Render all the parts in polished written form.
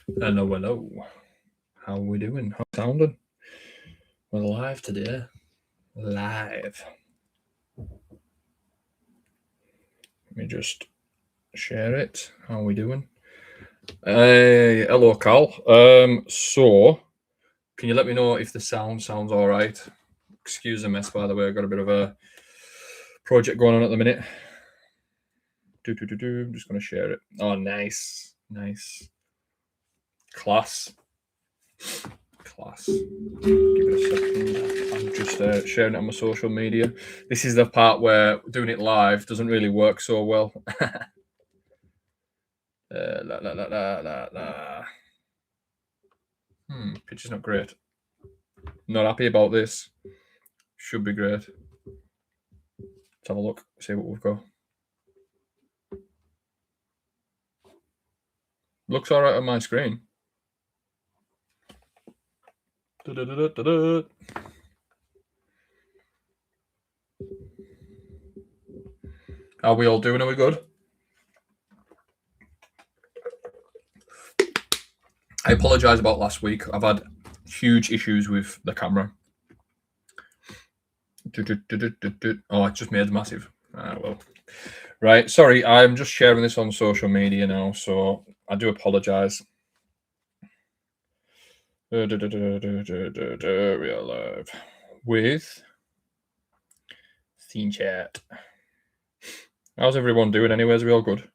Hello, hello. How are we doing? How sounding? We're live today. Live. Let me just share it. How are we doing? Hey, hello, Carl. So can you let me know if the sounds all right? Excuse the mess, by the way. I've got a bit of a project going on at the minute. I'm just going to share it. Oh, nice. Class. Give it a second. I'm just sharing it on my social media. This is the part where doing it live doesn't really work so well. Picture's not great. Not happy about this. Should be great. Let's have a look. See what we've got. Looks all right on my screen. Are we all doing? Are we good? I apologise about last week. I've had huge issues with the camera. Oh, it just made massive. Well. Right, sorry, I'm just sharing this on social media now, so I do apologise. We are live with Scene Chat. How's everyone doing anyways? Are we all good?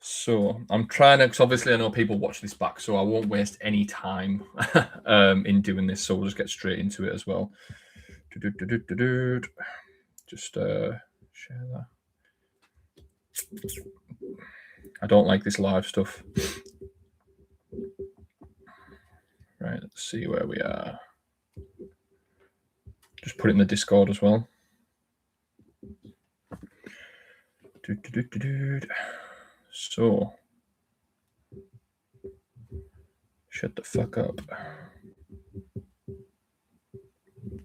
So I'm trying to, because obviously I know people watch this back, so I won't waste any time in doing this. So we'll just get straight into it as well. Just share that. I don't like this live stuff. Right, let's see where we are. Just put it in the Discord as well. So, shut the fuck up.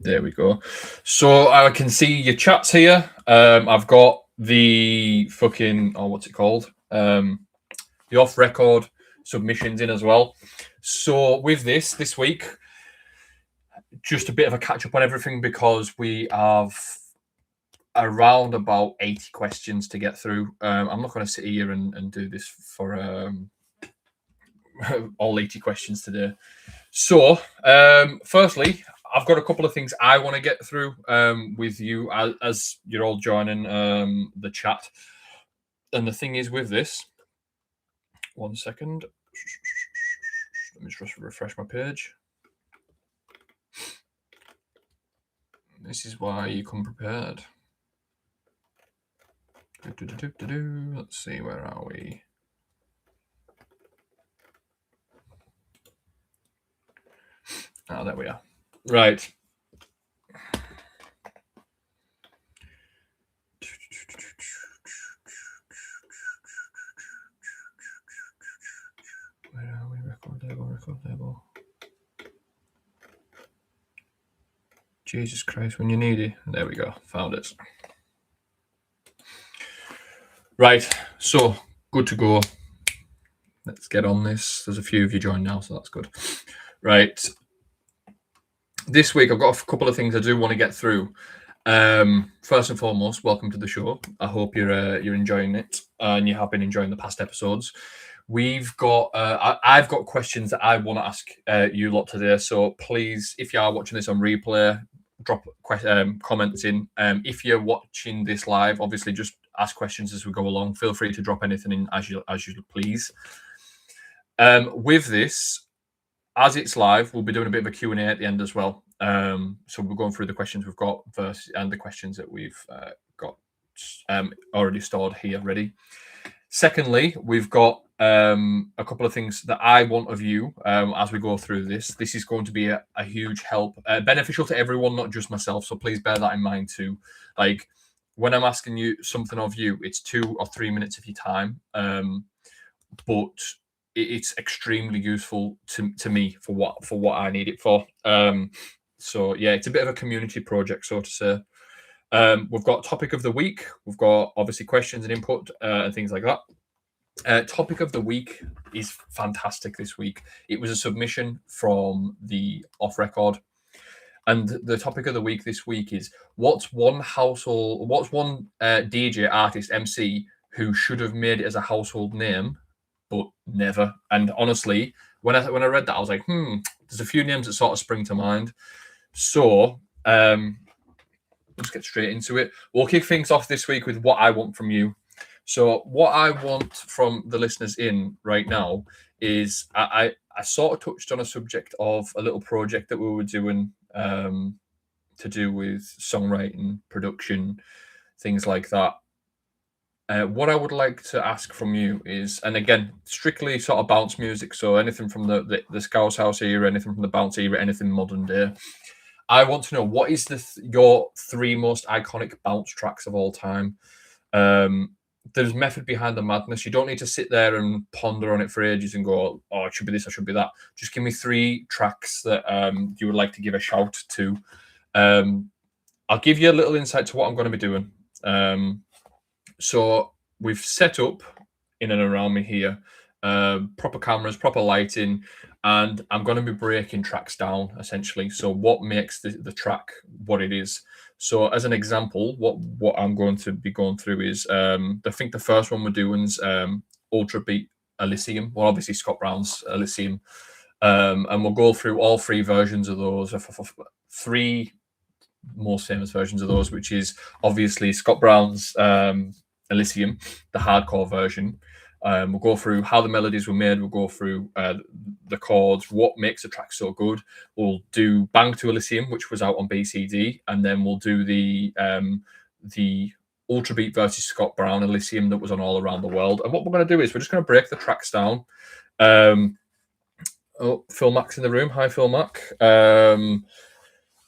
There we go. So I can see your chats here. I've got the fucking, what's it called? The off-record submissions in as well. So with this week, just a bit of a catch-up on everything because we have around about 80 questions to get through. I'm not going to sit here and do this for all 80 questions today. So, firstly, I've got a couple of things I want to get through with you as you're all joining the chat. And the thing is with this, 1 second. Let me just refresh my page. This is why you come prepared. Let's see, where are we? Oh, there we are. Right. Where are we? Record label. Jesus Christ, when you need it. There we go. Found it. Right. So, good to go. Let's get on this. There's a few of you joined now, so that's good. Right. This week, I've got a couple of things I do want to get through. First and foremost, welcome to the show. I hope you're enjoying it and you have been enjoying the past episodes. We've got I've got questions that I want to ask you lot today. So please, if you are watching this on replay, drop comments in. If you're watching this live, obviously just ask questions as we go along. Feel free to drop anything in as you please. With this, as it's live, we'll be doing a bit of a Q&A at the end as well. So we're going through the questions we've got versus and the questions that we've got already stored here ready. Secondly, we've got a couple of things that I want of you as we go through this. This is going to be a huge help, beneficial to everyone, not just myself. So please bear that in mind too. Like when I'm asking you something of you, it's 2 or 3 minutes of your time, but it's extremely useful to me for what I need it for. So yeah, it's a bit of a community project, so to say. We've got topic of the week. We've got obviously questions and input and things like that. Topic of the week is fantastic this week. It was a submission from the Off Record. And the topic of the week this week is what's one DJ, artist, MC who should have made it as a household name, but never. And honestly, when I read that, I was like, there's a few names that sort of spring to mind. So let's get straight into it. We'll kick things off this week with what I want from you. So what I want from the listeners in right now is I sort of touched on a subject of a little project that we were doing to do with songwriting, production, things like that. What I would like to ask from you is, and again, strictly sort of bounce music, so anything from the Scouse House era, anything from the bounce era, anything modern day. I want to know what is your three most iconic bounce tracks of all time. There's method behind the madness. You don't need to sit there and ponder on it for ages and go, oh, it should be this, it should be that. Just give me three tracks that you would like to give a shout to. I'll give you a little insight to what I'm going to be doing. So we've set up in and around me here proper cameras, proper lighting, and I'm going to be breaking tracks down essentially. So what makes the track what it is. So as an example, what I'm going to be going through is I think the first one we're doing is Ultra Beat Elysium, well obviously Scott Brown's Elysium, and we'll go through all three versions of those, three most famous versions of those, which is obviously Scott Brown's Elysium, the hardcore version. We'll go through how the melodies were made. We'll go through the chords, what makes a track so good. We'll do Bang to Elysium, which was out on BCD, and then we'll do the Ultra Beat versus Scott Brown Elysium that was on All Around the World. And what we're going to do is we're just going to break the tracks down. Phil Mack's in the room. Hi, Phil Mack.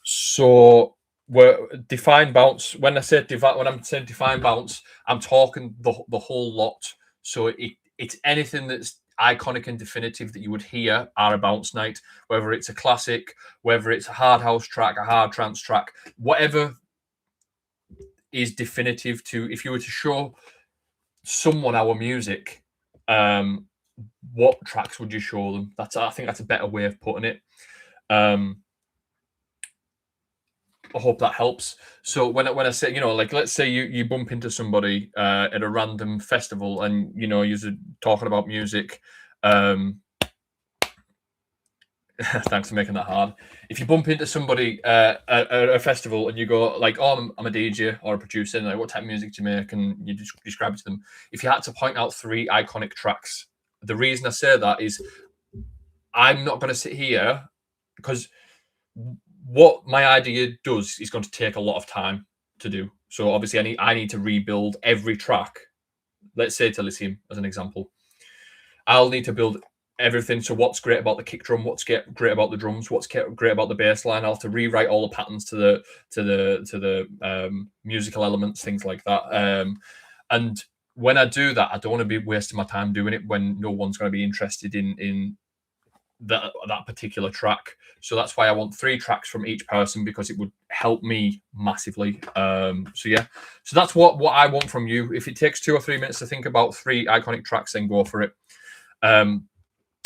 So we're define bounce. When I'm saying define bounce, I'm talking the whole lot. So it's anything that's iconic and definitive that you would hear at a bounce night, whether it's a classic, whether it's a hard house track, a hard trance track, whatever is definitive to, if you were to show someone our music, what tracks would you show them? I think that's a better way of putting it. I hope that helps. So when I say, like let's say you bump into somebody at a random festival and you're talking about music. Thanks for making that hard. If you bump into somebody at a festival and you go like, "Oh, I'm a DJ or a producer," and like, "What type of music do you make?" and you just describe it to them. If you had to point out three iconic tracks, the reason I say that is I'm not going to sit here because what my idea does is going to take a lot of time to do. So obviously I need to rebuild every track. Let's say to Elysium as an example. I'll need to build everything. So what's great about the kick drum, what's great about the drums, what's great about the bass line. I'll have to rewrite all the patterns to the musical elements, things like that. And when I do that, I don't want to be wasting my time doing it when no one's going to be interested in that particular track. So that's why I want three tracks from each person, because it would help me massively. So that's what I want from you. If it takes 2 or 3 minutes to think about three iconic tracks, then go for it.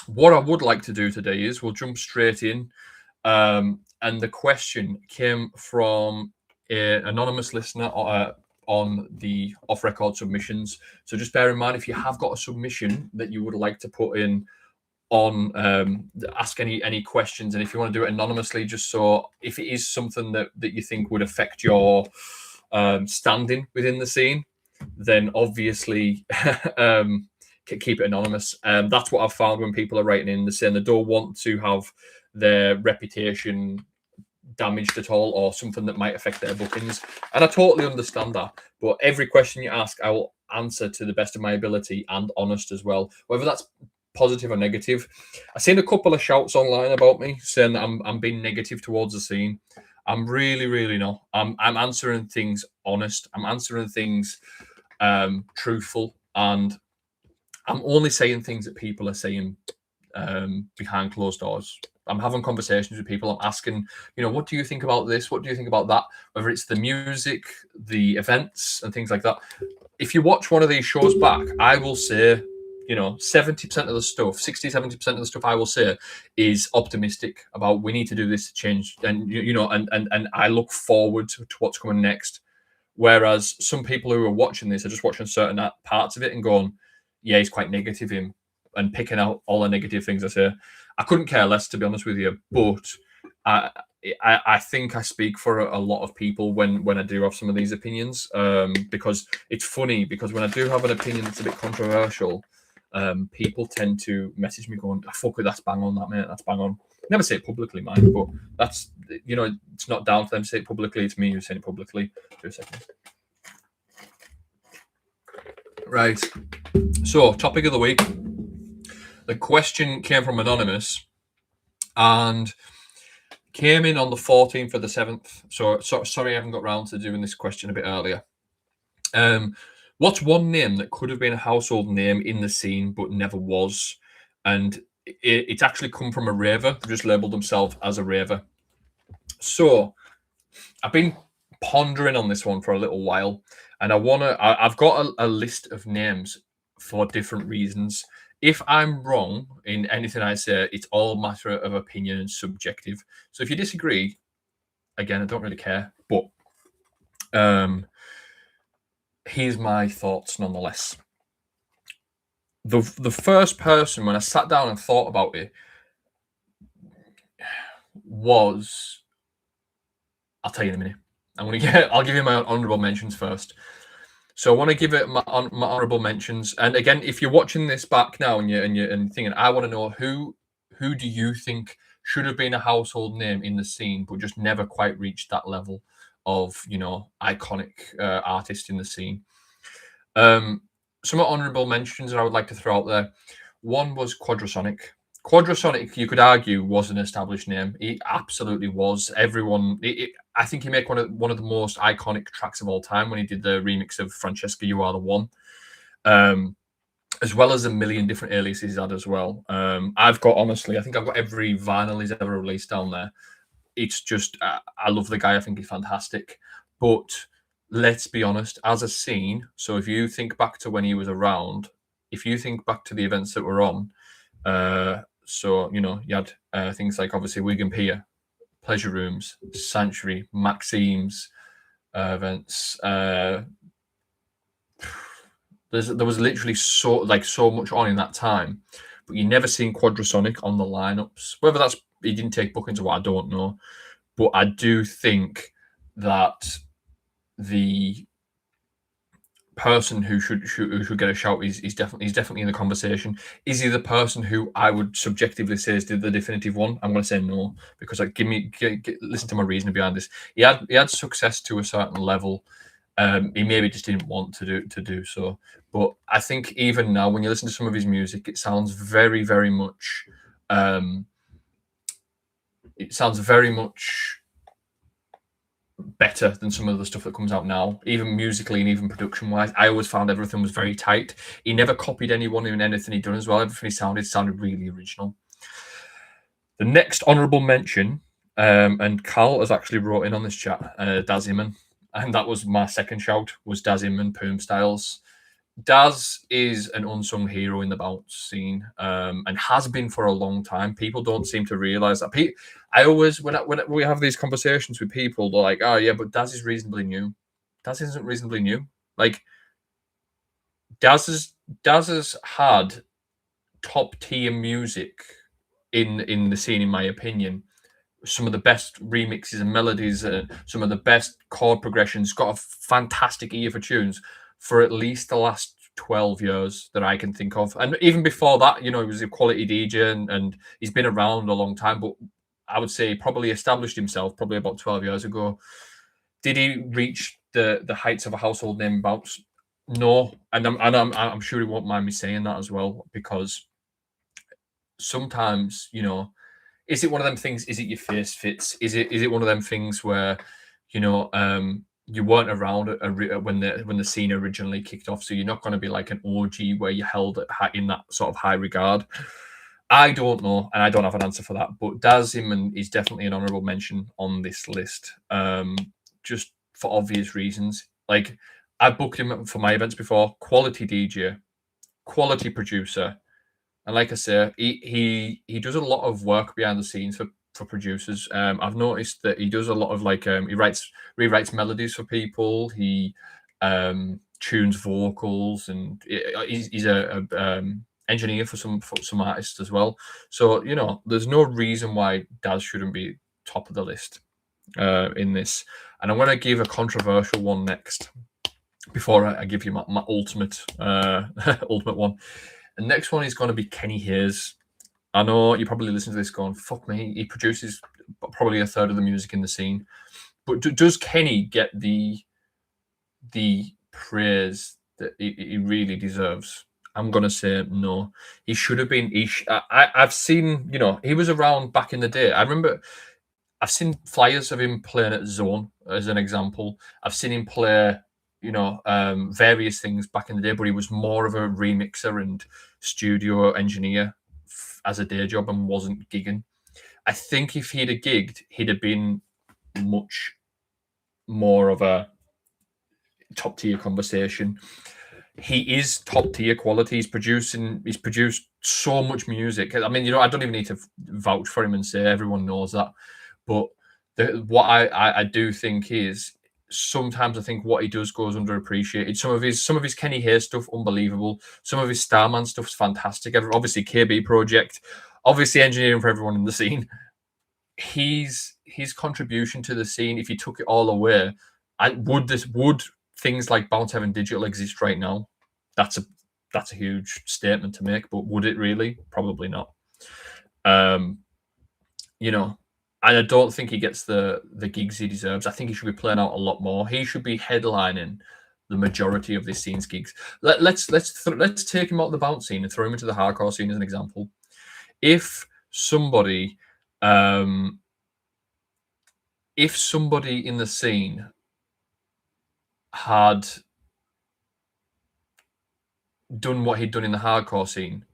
What I would like to do today is we'll jump straight in. And the question came from an anonymous listener on the off-record submissions. So just bear in mind, if you have got a submission that you would like to put in on, ask any questions, and if you want to do it anonymously, just so if it is something that you think would affect your standing within the scene, then obviously keep it anonymous. That's what I've found when people are writing in, they're saying they don't want to have their reputation damaged at all, or something that might affect their bookings. And I totally understand that, but every question you ask, I will answer to the best of my ability and honest as well, whether that's positive or negative. I've seen a couple of shouts online about me saying that I'm being negative towards the scene. I'm really not. I'm answering things honest. I'm answering things truthful, and I'm only saying things that people are saying behind closed doors. I'm having conversations with people. I'm asking, what do you think about this? What do you think about that? Whether it's the music, the events, and things like that. If you watch one of these shows back, I will say, 70% of the stuff, 60-70% of the stuff I will say is optimistic about we need to do this to change, and and I look forward to what's coming next. Whereas some people who are watching this are just watching certain parts of it and going, yeah, he's quite negative, him, and picking out all the negative things I say. I couldn't care less, to be honest with you, but I think I speak for a lot of people when I do have some of these opinions, because it's funny, because when I do have an opinion that's a bit controversial, people tend to message me going, fuck it, that's bang on, that, mate, that's bang on. Never say it publicly, mind, but that's, it's not down to them to say it publicly, it's me who's saying it publicly. 2 seconds. Right, so topic of the week. The question came from Anonymous and came in on the 14th of the 7th. So sorry I haven't got round to doing this question a bit earlier. What's one name that could have been a household name in the scene but never was? And it's actually come from a raver. They've just labelled themselves as a raver. So I've been pondering on this one for a little while, and I've got a list of names for different reasons. If I'm wrong in anything I say, it's all a matter of opinion and subjective. So if you disagree, again, I don't really care. But here's my thoughts nonetheless. The first person, when I sat down and thought about it, was, I'll tell you in a minute. I'll give you my honourable mentions first. So I want to give it my honourable mentions. And again, if you're watching this back now and you're thinking, I want to know who do you think should have been a household name in the scene, but just never quite reached that level of, iconic artist in the scene. Some honourable mentions that I would like to throw out there. One was Quadrasonic. Quadrasonic, you could argue, was an established name. He absolutely was. Everyone, I think he made one of the most iconic tracks of all time when he did the remix of Francesca, You Are the One, as well as a million different aliases he's had as well. I think I've got every vinyl he's ever released down there. It's just, I love the guy. I think he's fantastic. But let's be honest, as a scene, so if you think back to when he was around, if you think back to the events that were on, so, you had things like, obviously, Wigan Pier, Pleasure Rooms, Sanctuary, Maxime's events. There was literally so much on in that time, but you never seen Quadrasonic on the lineups. Whether that's he didn't take bookings or what, I don't know. But I do think that the person who should get a shout is definitely in the conversation. Is he the person who I would subjectively say is the definitive one? I'm going to say no, because listen to my reasoning behind this. He had success to a certain level. He maybe just didn't want to do so. But I think even now, when you listen to some of his music, it sounds very, very much. It sounds very much better than some of the stuff that comes out now, even musically and even production wise. I always found everything was very tight. He never copied anyone in anything he'd done as well. Everything he sounded really original. The next honourable mention, and Carl has actually wrote in on this chat, Daz Iman, and that was my second shout, was Daz Iman, Perm Styles. Daz is an unsung hero in the bounce scene, and has been for a long time. People don't seem to realise that. I always, when we have these conversations with people, they're like, "Oh yeah, but Daz is reasonably new." Daz isn't reasonably new. Like, Daz has had top tier music in the scene, in my opinion. Some of the best remixes and melodies, some of the best chord progressions. Got a fantastic ear for tunes for at least the last 12 years that I can think of. And even before that, he was a quality DJ and he's been around a long time, but I would say he probably established himself probably about 12 years ago. Did he reach the heights of a household name bounce? No. And I'm sure he won't mind me saying that as well, because sometimes, is it one of them things? Is it your face fits? Is it one of them things where, you weren't around when the scene originally kicked off, so you're not going to be like an OG where you held it in that sort of high regard. I don't know, and I don't have an answer for that. But Daz Inman is definitely an honourable mention on this list, just for obvious reasons. Like, I've booked him for my events before. Quality DJ, quality producer, and like I say, he does a lot of work behind the scenes for producers. I've noticed that he does a lot of like he rewrites melodies for people. He tunes vocals, and he's a engineer for some artists as well. So there's no reason why Daz shouldn't be top of the list in this. And I'm going to give a controversial one next before I give you my ultimate ultimate one. The next one is going to be Kenny Hayes. I know you probably listen to this going, fuck me, he produces probably a third of the music in the scene. But does Kenny get the praise that he really deserves? I'm going to say no. He should have been. I've seen, he was around back in the day. I remember I've seen flyers of him playing at Zone, as an example. I've seen him play, various things back in the day, but he was more of a remixer and studio engineer as a day job and wasn't gigging. I think if he'd have gigged, he'd have been much more of a top tier conversation. He is top tier quality. He's produced so much music. I mean, I don't even need to vouch for him and say everyone knows that. But what I do think is sometimes I think what he does goes underappreciated. Some of his Kenny Hayes stuff, unbelievable. Some of his Starman stuff's fantastic. Obviously, KB Project, obviously engineering for everyone in the scene. His contribution to the scene, if you took it all away, would things like Bounce Heaven Digital exist right now? That's a huge statement to make, but would it really? Probably not. And I don't think he gets the gigs he deserves. I think he should be playing out a lot more. He should be headlining the majority of this scene's gigs. Let's take him out of the bounce scene and throw him into the hardcore scene as an example. If somebody in the scene had done what he'd done in the hardcore scene,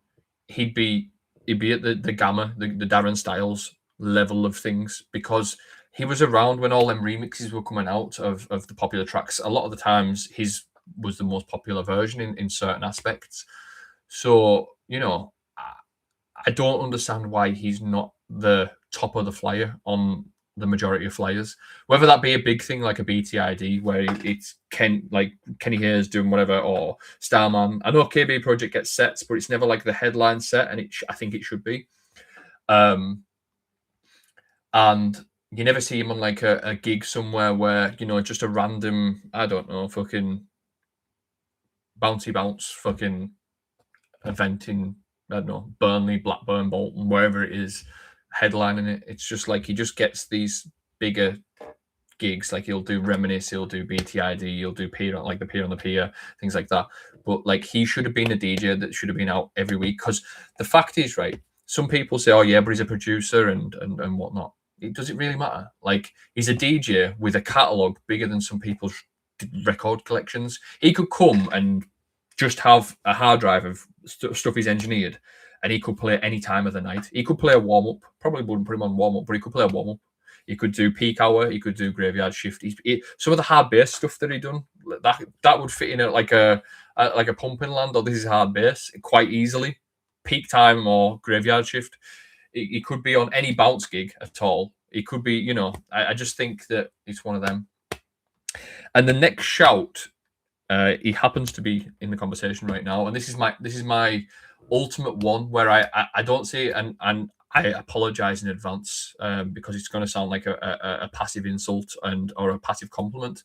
he'd be at the Gamma, the Darren Styles level of things, because he was around when all them remixes were coming out of the popular tracks. A lot of the times his was the most popular version in certain aspects. So, I don't understand why he's not the top of the flyer on the majority of flyers, whether that be a big thing like a BTID where it's Kenny Hayes doing whatever, or Starman. I know KB Project gets sets, but it's never like the headline set, and I think it should be. And you never see him on like a gig somewhere where, just a random, I don't know, fucking bouncy bounce fucking event in, I don't know, Burnley, Blackburn, Bolton, wherever it is, headlining it. It's just like he just gets these bigger gigs. Like he'll do Reminisce, he'll do BTID, he'll do Pier, like the Pier on the Pier, things like that. But like he should have been a DJ that should have been out every week, because the fact is, right, some people say, oh yeah, but he's a producer and whatnot. Does it really matter? Like, he's a DJ with a catalogue bigger than some people's record collections. He could come and just have a hard drive of stuff he's engineered, and he could play any time of the night. He could play a warm-up. Probably wouldn't put him on warm-up, but he could play a warm-up. He could do peak hour. He could do graveyard shift. Some of the hard bass stuff that he done, that would fit in like a pumping land, or this is hard bass quite easily. Peak time or graveyard shift. He could be on any bounce gig at all. He could be, I just think that it's one of them. And the next shout, he happens to be in the conversation right now, and this is my ultimate one where I don't see it, and I apologize in advance because it's going to sound like a passive insult or a passive compliment.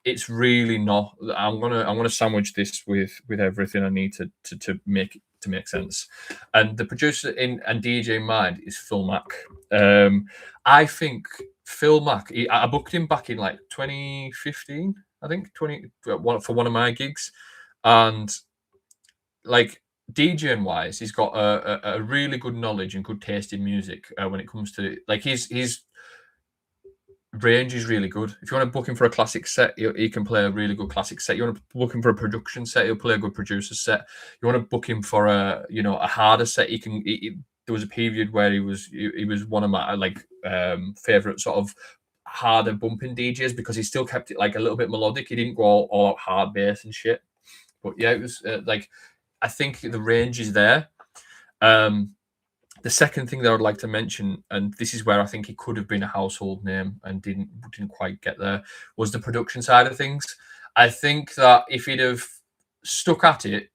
It's really not. I'm gonna sandwich this with everything I need to make sense. And the producer and DJ in mind is Phil Mack. I think Phil Mack, I booked him back in like 2015, I think, for one of my gigs. And like DJing wise, he's got a really good knowledge and good taste in music when it comes to like his range is really good. If you want to book him for a classic set, he can play a really good classic set. You want to book him for a production set, he'll play a good producer set. You want to book him for a harder set, he can there was a period where he was one of my favorite sort of harder bumping DJs because he still kept it like a little bit melodic. He didn't go all out hard bass and shit. But yeah, it was like I think the range is there. The second thing that I would like to mention, and this is where I think he could have been a household name and didn't quite get there, was the production side of things. I think that if he'd have stuck at it,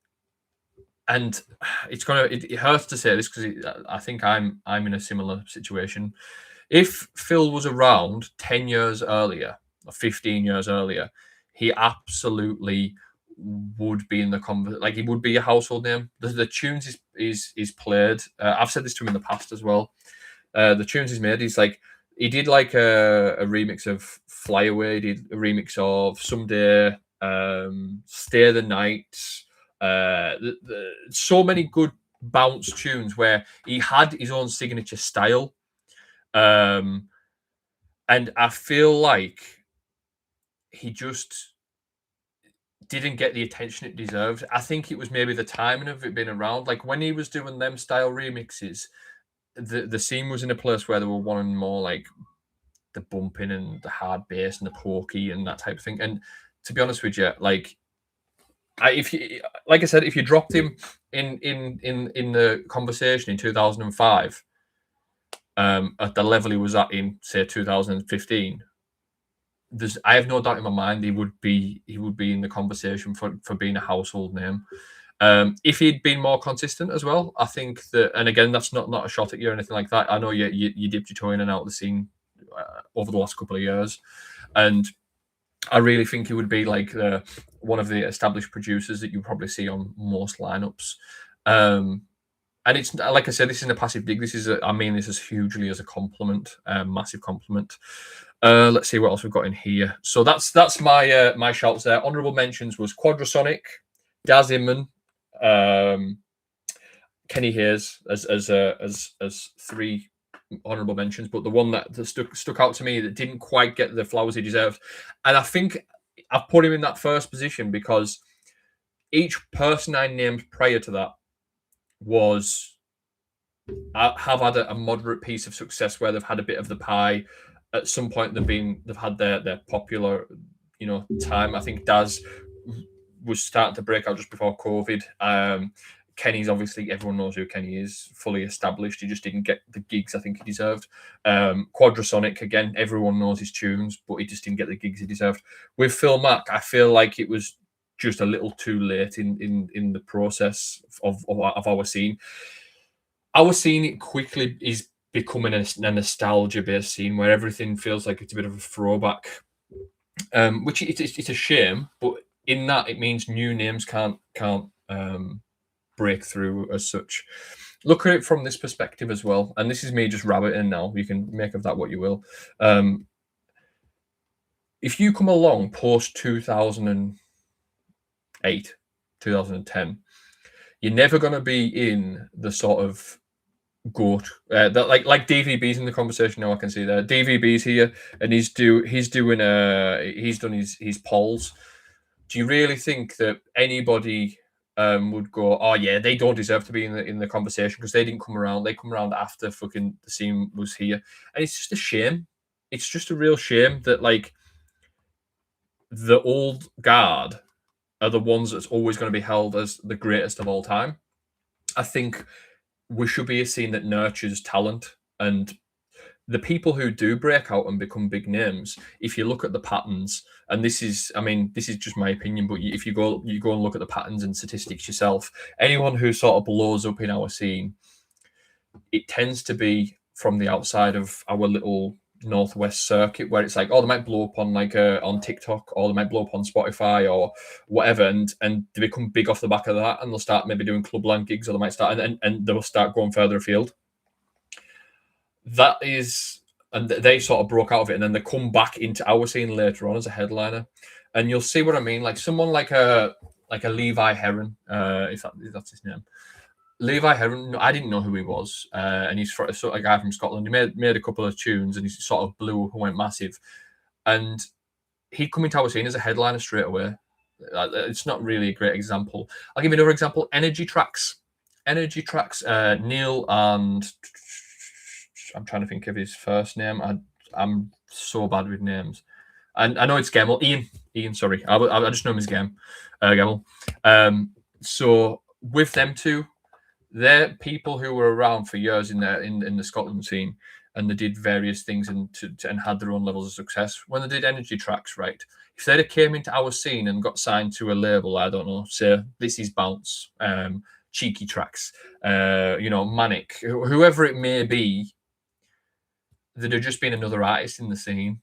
and it hurts to say this because I think I'm in a similar situation. If Phil was around 10 years earlier or 15 years earlier, he absolutely would be in the like he would be a household name. The tunes is played. I've said this to him in the past as well. The tunes he's made, he did like a remix of Fly Away, he did a remix of Someday, Stay the Night. So many good bounce tunes where he had his own signature style. And I feel like he just didn't get the attention it deserved. I think it was maybe the timing of it being around. Like when he was doing them style remixes, the scene was in a place where they were wanting more like the bumping and the hard bass and the pokey and that type of thing. And to be honest with you, like if you dropped him in the conversation in 2005, at the level he was at in say 2015, I have no doubt in my mind he would be in the conversation for being a household name. If he'd been more consistent as well, I think that, and again, that's not a shot at you or anything like that. I know you dipped your toe in and out of the scene over the last couple of years, and I really think he would be like one of the established producers that you probably see on most lineups. And it's like I said, this isn't a passive dig. I mean this is hugely as a compliment, massive compliment. Let's see what else we've got in here. So that's my my shouts there. Honourable mentions was Quadrasonic, Daz Inman, Kenny Hayes as three honourable mentions, but the one that stuck out to me that didn't quite get the flowers he deserved, and I think I've put him in that first position because each person I named prior to that have had a moderate piece of success where they've had a bit of the pie. At some point they've had their popular, time. I think Daz was starting to break out just before COVID. Kenny's obviously, everyone knows who Kenny is, fully established. He just didn't get the gigs I think he deserved. Quadrasonic, again, everyone knows his tunes, but he just didn't get the gigs he deserved. With Phil Mack, I feel like it was just a little too late in the process of our scene. Our scene, it quickly is becoming a nostalgia-based scene where everything feels like it's a bit of a throwback, which it's a shame, but in that it means new names can't break through as such. Look at it from this perspective as well, and this is me just rabbiting now. You can make of that what you will. If you come along post 2008, 2010, you're never going to be in the sort of goat that like DVB's in the conversation now. I can see there. DVB's here, and he's done his polls. Do you really think that anybody would go, oh yeah, they don't deserve to be in the conversation because they didn't come around. They come around after fucking the scene was here, and it's just a shame. It's just a real shame that like the old guard are the ones that's always going to be held as the greatest of all time. I think we should be a scene that nurtures talent, and the people who do break out and become big names, if you look at the patterns, and this is just my opinion, but if you go and look at the patterns and statistics yourself, anyone who sort of blows up in our scene, it tends to be from the outside of our little Northwest circuit, where it's like, oh, they might blow up on on TikTok, or they might blow up on Spotify or whatever, and they become big off the back of that, and they'll start maybe doing clubland gigs, or they might start and they'll start going further afield. That is, and they sort of broke out of it, and then they come back into our scene later on as a headliner, and you'll see what I mean. Like someone like a Levi Heron, if that's his name. Levi Heron, I didn't know who he was, and he's sort of a guy from Scotland. He made a couple of tunes, and he sort of blew up and went massive. And he'd come into our scene as a headliner straight away. It's not really a great example. I'll give you another example. Energy Tracks. Energy Tracks, Neil, and I'm trying to think of his first name. I'm so bad with names. And I know it's Gemmel. Ian, sorry. I just know him as Gemmel. So with them two, they're people who were around for years in the Scotland scene, and they did various things and had their own levels of success. When they did Energy Tracks, right? If they'd have came into our scene and got signed to a label, I don't know, say This Is Bounce, Cheeky Tracks, Manic, whoever it may be, they'd have just been another artist in the scene.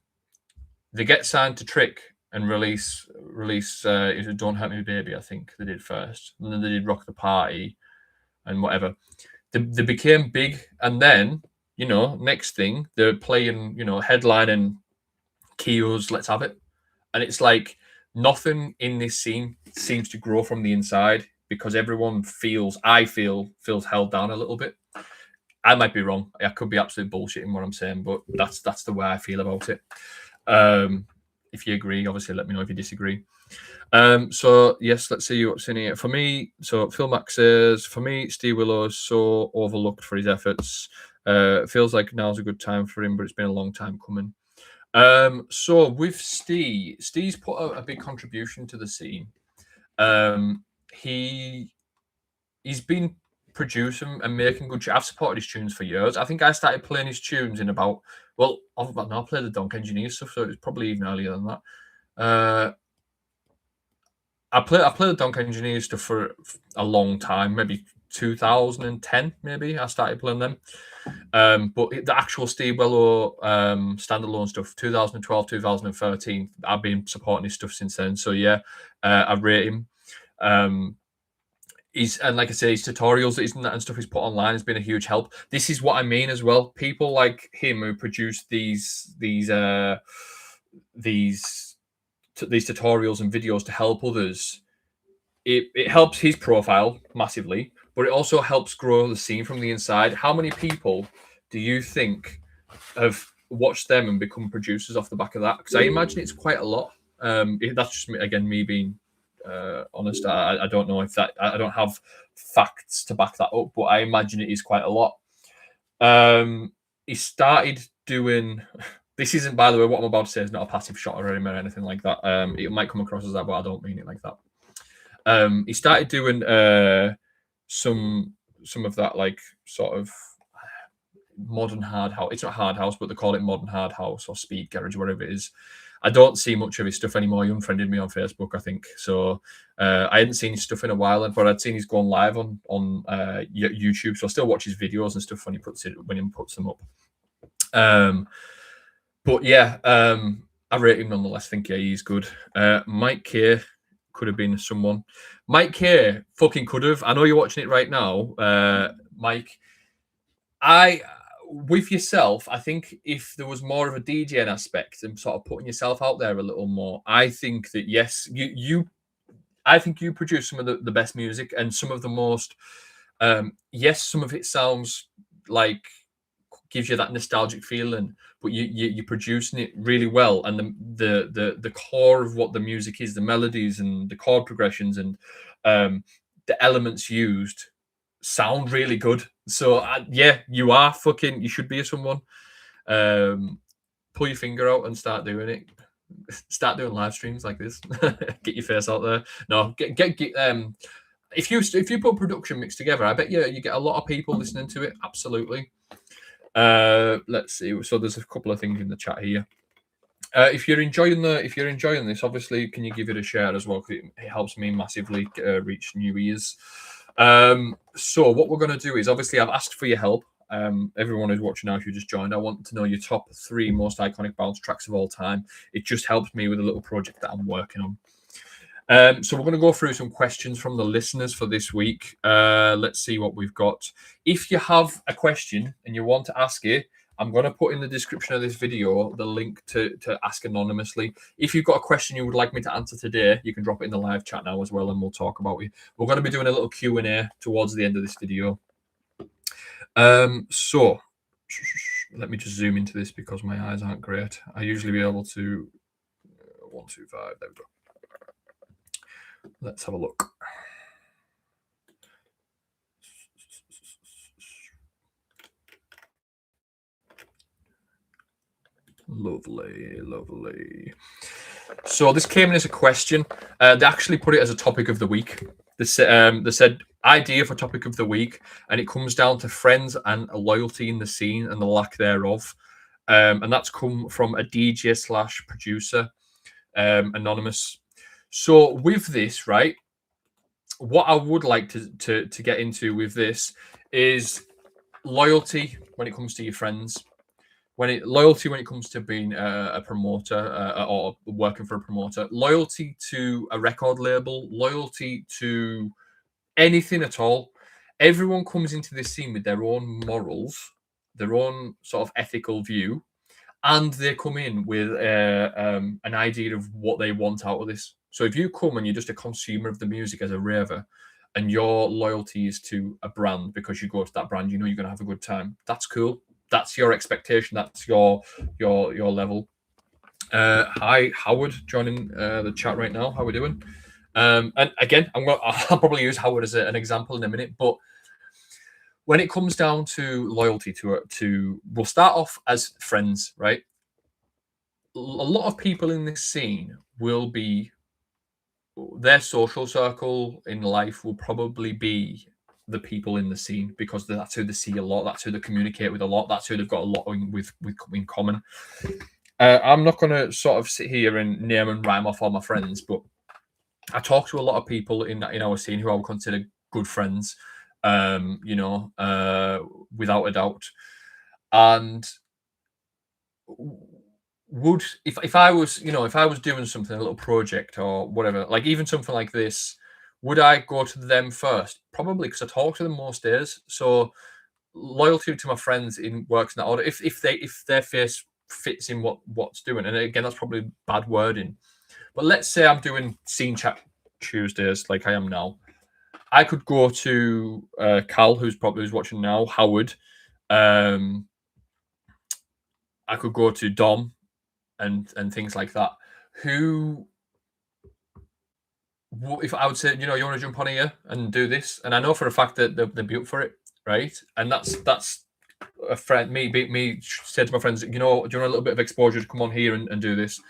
They get signed to Trick and release Don't Hurt Me Baby, I think they did first. And then they did Rock the Party and whatever. They became big, and then, next thing, they're playing, headlining Keo's Let's Have It. And it's like nothing in this scene seems to grow from the inside because everyone feels held down a little bit. I might be wrong. I could be absolute bullshitting what I'm saying, but that's the way I feel about it. If you agree, obviously let me know if you disagree. So yes, let's see what's in here. For me, so Phil Mack says, for me, Steve Willow is so overlooked for his efforts. It feels like now's a good time for him, but it's been a long time coming. So with Steve's put a big contribution to the scene. He's been producing and making good. I've supported his tunes for years. I think I started playing his tunes in I played the Donk Engineer stuff, so it's probably even earlier than that. I played the Donk Engineer stuff for a long time, maybe 2010, maybe I started playing them. But the actual Steve Willow standalone stuff, 2012, 2013, I've been supporting his stuff since then. So yeah, I rate him. And like I say, his tutorials and stuff he's put online has been a huge help. This is what I mean as well. People like him who produce these tutorials and videos to help others. It helps his profile massively, but it also helps grow the scene from the inside. How many people do you think have watched them and become producers off the back of that? Because I imagine it's quite a lot. That's just me being honest. I don't know if I don't have facts to back that up, but I imagine it is quite a lot. He started doing. This isn't, by the way, what I'm about to say is not a passive shot or anything like that. It might come across as that, but I don't mean it like that. He started doing some of that, like, sort of modern hard house. It's not hard house, but they call it modern hard house or speed garage, whatever it is. I don't see much of his stuff anymore. He unfriended me on Facebook, I think. So I hadn't seen his stuff in a while, but I'd seen he's gone live on YouTube. So I still watch his videos and stuff when he puts them up. But yeah, I rate him nonetheless. Think he's good. Mike K could have been someone. Mike K fucking could have. I know you're watching it right now, Mike. With yourself, I think if there was more of a DJing aspect and sort of putting yourself out there a little more, I think that yes, I think you produce some of the best music and some of the most. Yes, some of it sounds like gives you that nostalgic feeling, but you're producing it really well, and the core of what the music is, the melodies and the chord progressions and the elements used sound really good. So yeah, you should be someone. Pull your finger out and start doing it. Start doing live streams like this. Get your face out there. No, get if you put a production mix together, I bet you get a lot of people listening to it. Absolutely. Let's see. So there's a couple of things in the chat here. If you're enjoying this, obviously, can you give it a share as well? Because it helps me massively reach new ears. So what we're going to do is, obviously, I've asked for your help. Everyone who's watching now, if you just joined, I want to know your top 3 most iconic bounce tracks of all time. It just helps me with a little project that I'm working on. So we're going to go through some questions from the listeners for this week. Let's see what we've got. If you have a question and you want to ask it, I'm going to put in the description of this video the link to ask anonymously. If you've got a question you would like me to answer today, you can drop it in the live chat now as well, and we'll talk about it. We're going to be doing a little Q&A towards the end of this video. So let me just zoom into this because my eyes aren't great. I usually be able to 1, 2, 5. There we go. Let's have a look. Lovely, lovely. So this came in as a question. They actually put it as a topic of the week. They said idea for topic of the week, and it comes down to friends and loyalty in the scene and the lack thereof. And that's come from a DJ slash producer, anonymous. So with this, right, what I would like to get into with this is loyalty when it comes to your friends. Loyalty when it comes to being a promoter or working for a promoter, loyalty to a record label, loyalty to anything at all. Everyone comes into this scene with their own morals, their own sort of ethical view, and they come in with an idea of what they want out of this. So if you come and you're just a consumer of the music as a raver, and your loyalty is to a brand because you go to that brand, you know you're going to have a good time. That's cool. That's your expectation. That's your level. Hi, Howard, joining the chat right now. How we doing? And again, I'll probably use Howard as an example in a minute. But when it comes down to loyalty we'll start off as friends, right? A lot of people in this scene will be their social circle in life will probably be the people in the scene because that's who they see a lot, that's who they communicate with a lot, that's who they've got a lot in common. I'm not going to sort of sit here and name and rhyme off all my friends, but I talk to a lot of people in our scene who I would consider good friends, without a doubt. And would if I was doing something, a little project or whatever, like even something like this, would I go to them first? Probably, because I talk to them most days. So loyalty to my friends works in that order. If their face fits in what's doing, and again that's probably bad wording, but let's say I'm doing scene chat Tuesdays like I am now. I could go to Cal, who's watching now, Howard. I could go to Dom and things like that. If I would say, you want to jump on here and do this, and I know for a fact that they'll be up for it, right? And that's a friend. Me said to my friends, do you want a little bit of exposure to come on here and do this?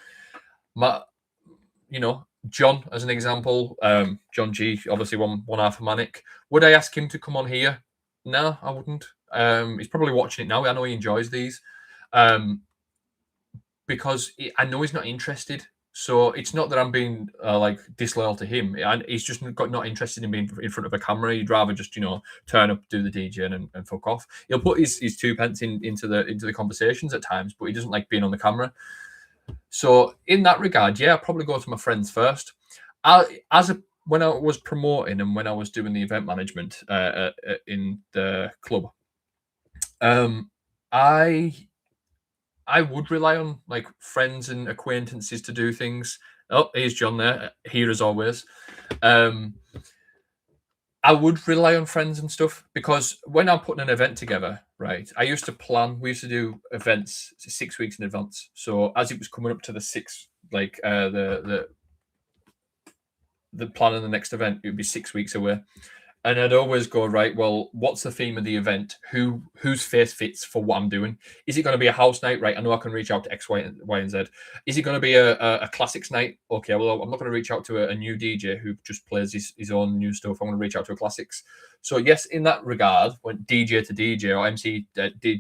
John, as an example, John G, obviously one half of Manic. Would I ask him to come on here? No, I wouldn't. He's probably watching it now. I know he enjoys these. Because I know he's not interested. So it's not that I'm being disloyal to him. He's just not interested in being in front of a camera. He'd rather just turn up, do the DJ, and fuck off. He'll put his 2 pence into the conversations at times, but he doesn't like being on the camera. So in that regard, yeah, I'll probably go to my friends first. When I was promoting and when I was doing the event management in the club, I would rely on like friends and acquaintances to do things. Oh, here's John there, here as always. I would rely on friends and stuff because when I'm putting an event together, right, we used to do events 6 weeks in advance. So as it was coming up to the 6th, like the plan of the next event, it would be 6 weeks away. And I'd always go, right, well, what's the theme of the event? Whose face fits for what I'm doing? Is it going to be a house night? Right, I know I can reach out to X, Y, and Z. Is it going to be a classics night? Okay, well, I'm not going to reach out to a new DJ who just plays his own new stuff. I'm going to reach out to a classics. So yes, in that regard, when DJ to DJ or MC,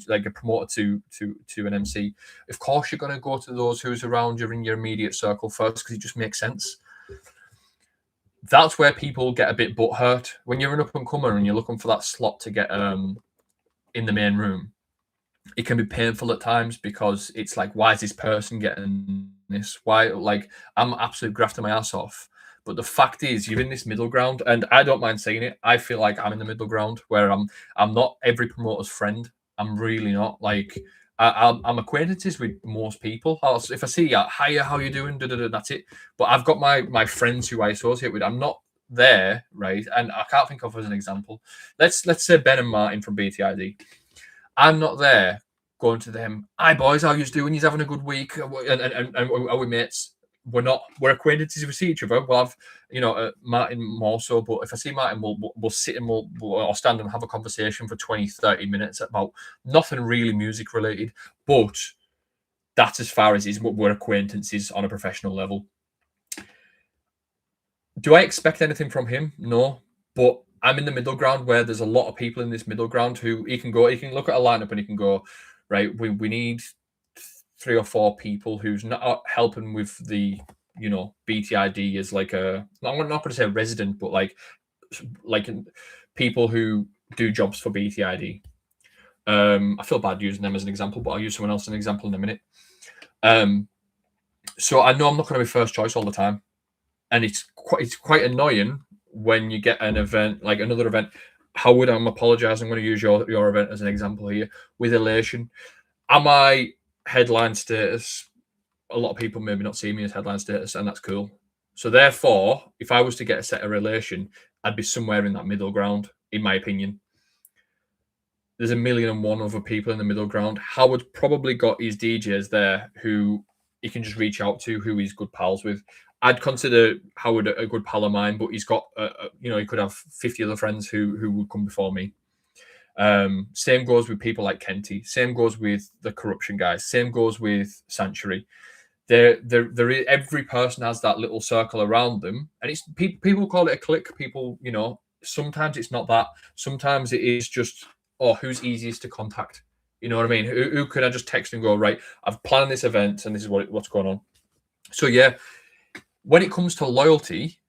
like a promoter to an MC, of course you're going to go to those who's around you in your immediate circle first because it just makes sense. That's where people get a bit butthurt when you're an up and comer and you're looking for that slot to get in the main room. It can be painful at times because it's like, why is this person getting this? Why? Like, I'm absolutely grafting my ass off. But the fact is, you're in this middle ground, and I don't mind saying it. I feel like I'm in the middle ground where I'm not every promoter's friend. I'm really not. Like, I'm acquaintances with most people. If I see you, hiya, how you doing? That's it. But I've got my friends who I associate with. I'm not there, right? And I can't think of as an example. Let's say Ben and Martin from BTID. I'm not there going to them. Hi boys, how you doing? You're having a good week, and are we mates? We're not. We're acquaintances. If we see each other, we'll have Martin more so. But if I see Martin, we'll sit and we'll stand and have a conversation for 20, 30 minutes about nothing really music related. But that's as far as we're acquaintances on a professional level. Do I expect anything from him? No, but I'm in the middle ground where there's a lot of people in this middle ground who he can look at a lineup and he can go, right, we need 3 or 4 people who's not helping with the, BTID as like I'm not going to say resident, but like people who do jobs for BTID. I feel bad using them as an example, but I'll use someone else as an example in a minute. So I know I'm not going to be first choice all the time, and it's quite annoying when you get an event like another event. Howard, I'm apologising. I'm going to use your event as an example here with Elation. Am I headline status? A lot of people maybe not see me as headline status, and that's cool. So therefore, if I was to get a set of Elation, I'd be somewhere in that middle ground, in my opinion. There's 1,000,001 other people in the middle ground. Howard probably got his DJs there who he can just reach out to, who he's good pals with. I'd consider Howard a good pal of mine, but he's got, he could have 50 other friends who would come before me. Same goes with people like Kenty. Same goes with the Corruption guys. Same goes with Sanctuary. Every person has that little circle around them, and it's people call it a clique. People, sometimes it's not that. Sometimes it is just, who's easiest to contact. You know what I mean? Who can I just text and go, right, I've planned this event and this is what's going on. So yeah, when it comes to loyalty,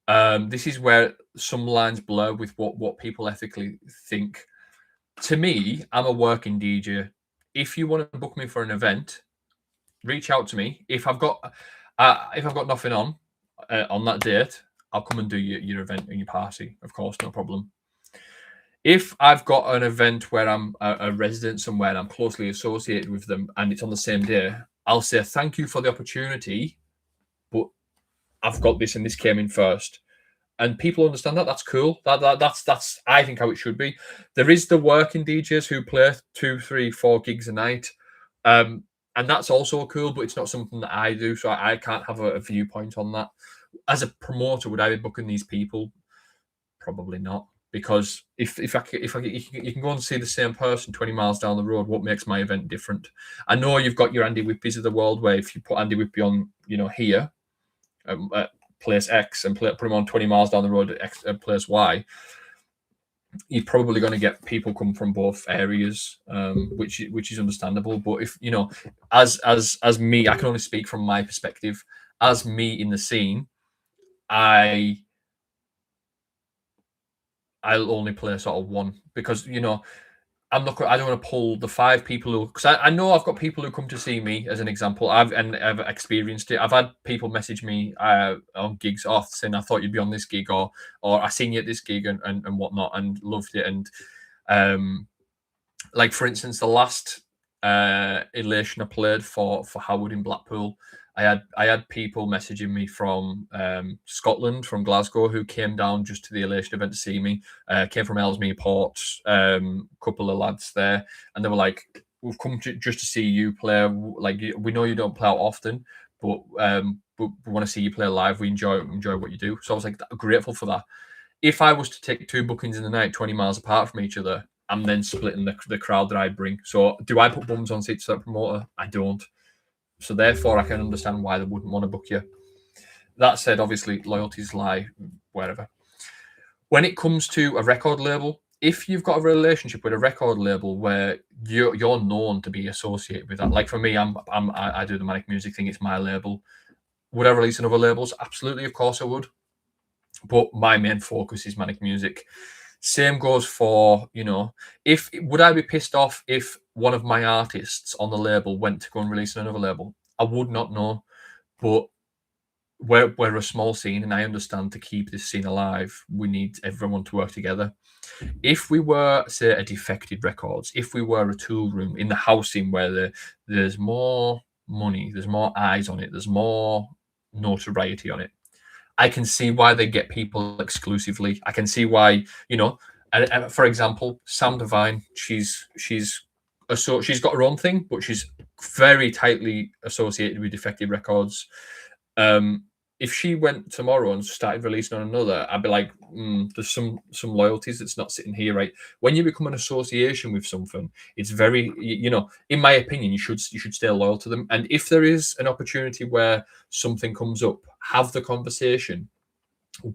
this is where some lines blur with what people ethically think. To me, I'm a working DJ. If you want to book me for an event, reach out to me. If I've got nothing on that date, I'll come and do your event and your party. Of course, no problem. If I've got an event where I'm a resident somewhere and I'm closely associated with them and it's on the same day, I'll say thank you for the opportunity, but I've got this and this came in first. And people understand that. That's cool. That's I think how it should be. There is the working DJs who play 2, 3, 4 gigs a night. And that's also cool, but it's not something that I do. So I can't have a viewpoint on that. As a promoter, would I be booking these people? Probably not. Because if you can go and see the same person 20 miles down the road, what makes my event different? I know you've got your Andy Whippies of the world where if you put Andy Whippy on, here, at place X and put him on 20 miles down the road at place Y, you're probably going to get people come from both areas, which is understandable. But if as me, I can only speak from my perspective. As me in the scene, I'll only play sort of one because I don't want to pull the 5 people who, because I know I've got people who come to see me as an example. I've experienced it. I've had people message me on gigs off saying I thought you'd be on this gig or I seen you at this gig and whatnot and loved it. And like for instance, the last Elation I played for Howard in Blackpool, I had people messaging me from Scotland, from Glasgow, who came down just to the Elation event to see me. Came from Ellesmere Port, couple of lads there, and they were like, "We've come just to see you play. Like we know you don't play out often, but we want to see you play live. We enjoy what you do." So I was like grateful for that. If I was to take 2 bookings in the night, 20 miles apart from each other, I'm then splitting the crowd that I bring. So do I put bums on seats to that promoter? I don't. So therefore, I can understand why they wouldn't want to book you. That said, obviously, loyalties lie wherever. When it comes to a record label, if you've got a relationship with a record label where you're known to be associated with that, like for me, I do the Manic Music thing. It's my label. Would I release on other labels? Absolutely, of course I would. But my main focus is Manic Music. Same goes for, would I be pissed off if one of my artists on the label went to go and release on another label? I would not know. But we're a small scene, and I understand to keep this scene alive, we need everyone to work together. If we were, say, a Defected Records, if we were a Toolroom in the house scene where there's more money, there's more eyes on it, there's more notoriety on it, I can see why they get people exclusively. I can see why, for example, Sam Divine, she's got her own thing, but she's very tightly associated with Defected Records. if she went tomorrow and started releasing on another, I'd be like, there's some loyalties that's not sitting here, right? When you become an association with something, it's very, in my opinion, you should stay loyal to them. And if there is an opportunity where something comes up, have the conversation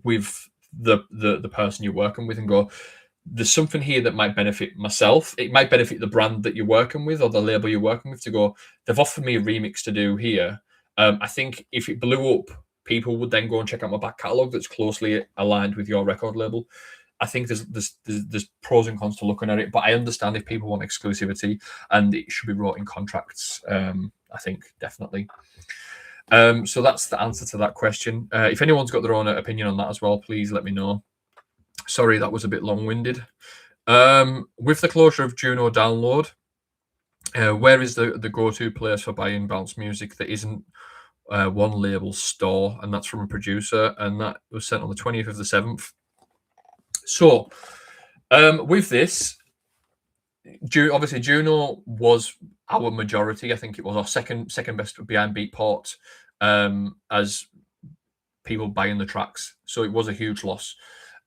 with the person you're working with and go, there's something here that might benefit myself. It might benefit the brand that you're working with or the label you're working with, to go, they've offered me a remix to do here. I think if it blew up, people would then go and check out my back catalogue that's closely aligned with your record label. I think there's pros and cons to looking at it, but I understand if people want exclusivity and it should be wrote in contracts. I think definitely. So that's the answer to that question. If anyone's got their own opinion on that as well, please let me know. Sorry, that was a bit long-winded. With the closure of Juno Download, where is the go-to place for buying bounce music that isn't one label store? And that's from a producer, and that was sent on the 20th of the 7th. So with this, obviously Juno was our majority. I think it was our second best behind Beatport as people buying the tracks. So it was a huge loss.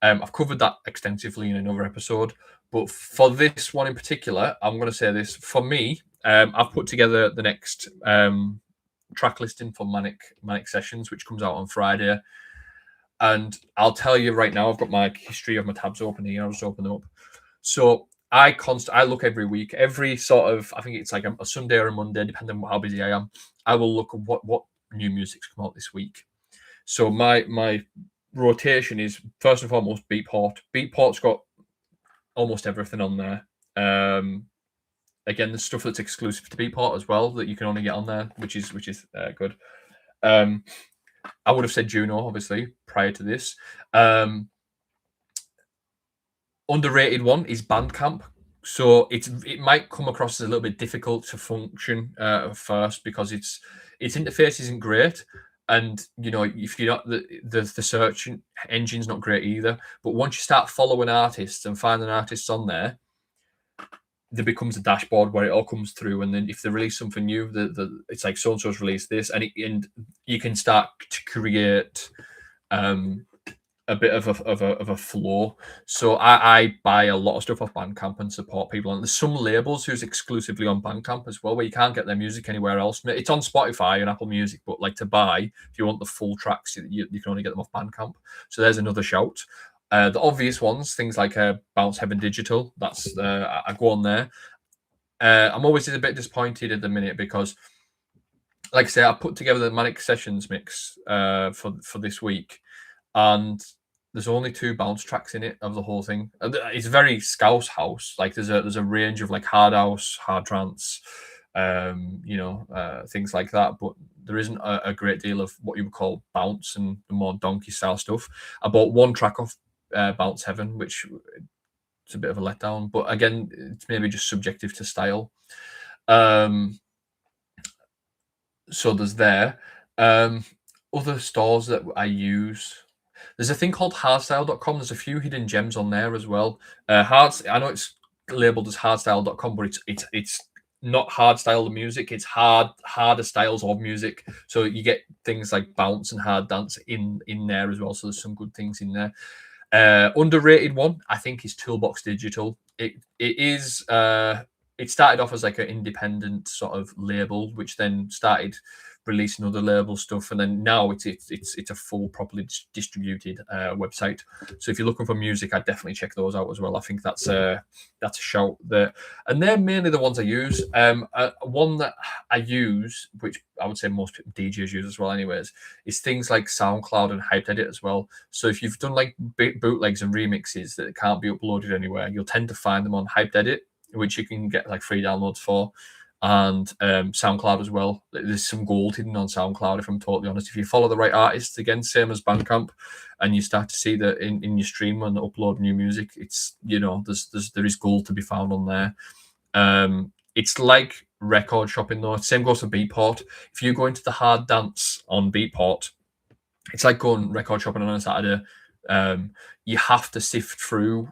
I've covered that extensively in another episode, but for this one in particular, I'm going to say this. For me, I've put together the next track listing for Manic Sessions, which comes out on Friday. And I'll tell you right now, I've got my history of my tabs open here. I'll just open them up. So I look every week, every sort of, I think it's like a Sunday or a Monday, depending on how busy I am. I will look at what new music's come out this week. So my rotation is first and foremost Beatport. Beatport's got almost everything on there. Again, there's stuff that's exclusive to Beatport as well that you can only get on there, which is good. I would have said Juno, obviously, prior to this. Underrated one is Bandcamp. So it might come across as a little bit difficult to function first because its interface isn't great. And if you're not the search engine's not great either. But once you start following artists and finding artists on there, there becomes a dashboard where it all comes through. And then if they release something new, it's like so and so's released this, and you can start to create a bit of a flow. So I buy a lot of stuff off Bandcamp and support people. And there's some labels who's exclusively on Bandcamp as well, where you can't get their music anywhere else. It's on Spotify and Apple Music, but like to buy, if you want the full tracks, you can only get them off Bandcamp. So there's another shout. The obvious ones, things like Bounce Heaven Digital, that's I go on there. I'm always a bit disappointed at the minute because, like I say, I put together the Manic Sessions mix for this week, and there's only 2 bounce tracks in it of the whole thing. It's very Scouse house. Like there's a range of like hard house, hard trance, things like that. But there isn't a great deal of what you would call bounce and the more donkey style stuff. I bought 1 track off Bounce Heaven, which it's a bit of a letdown. But again, it's maybe just subjective to style. So there's there. Other stores that I use. There's a thing called hardstyle.com. There's a few hidden gems on there as well. I know it's labeled as hardstyle.com, but it's not hardstyle the music. It's harder styles of music. So you get things like bounce and hard dance in there as well. So there's some good things in there. Underrated one, I think, is Toolbox Digital. It started off as like an independent sort of label, which then started releasing other label stuff, and then now it's a full, properly distributed website. So if you're looking for music, I'd definitely check those out as well. I think that's a shout there, and they're mainly the ones I use. One that I use, which I would say most DJs use as well, anyways, is things like SoundCloud and HypedEdit as well. So if you've done like bootlegs and remixes that can't be uploaded anywhere, you'll tend to find them on HypedEdit, which you can get like free downloads for. And SoundCloud as well. There's some gold hidden on SoundCloud, if I'm totally honest. If you follow the right artists, again, same as Bandcamp, and you start to see that in your stream and upload new music, it's there is gold to be found on there. It's like record shopping though. Same goes for Beatport. If you go into the hard dance on Beatport, it's like going record shopping on a Saturday. You have to sift through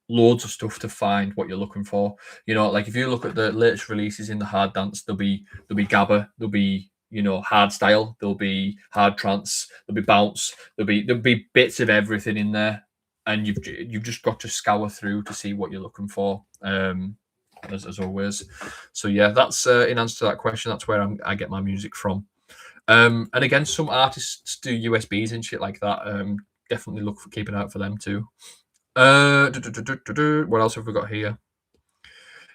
loads of stuff to find what you're looking for. Like if you look at the latest releases in the hard dance, there'll be Gabba, there'll be you know, hard style, there'll be hard trance, there'll be bounce, there'll be bits of everything in there, and you've just got to scour through to see what you're looking for. As always. So yeah, that's in answer to that question. That's where I get my music from. And again, some artists do USBs and shit like that. Definitely look for keeping out for them too. What else have we got here?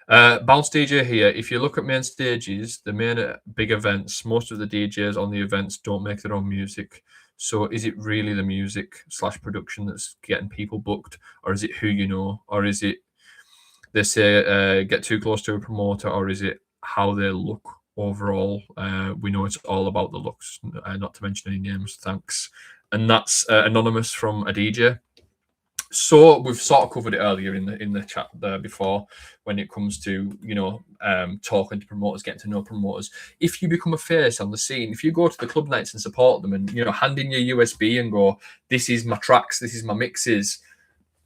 Bounce DJ here. If you look at main stages, the main big events, most of the DJs on the events don't make their own music. So is it really the music / production that's getting people booked, or is it who you know, or is it they say get too close to a promoter, or is it how they look overall? We know it's all about the looks, not to mention any names. Thanks. And that's anonymous from a DJ. So we've sort of covered it earlier in the chat there before, when it comes to, you know, talking to promoters, getting to know promoters. If you become a face on the scene, if you go to the club nights and support them, and, you know, hand in your USB and go, this is my tracks, this is my mixes,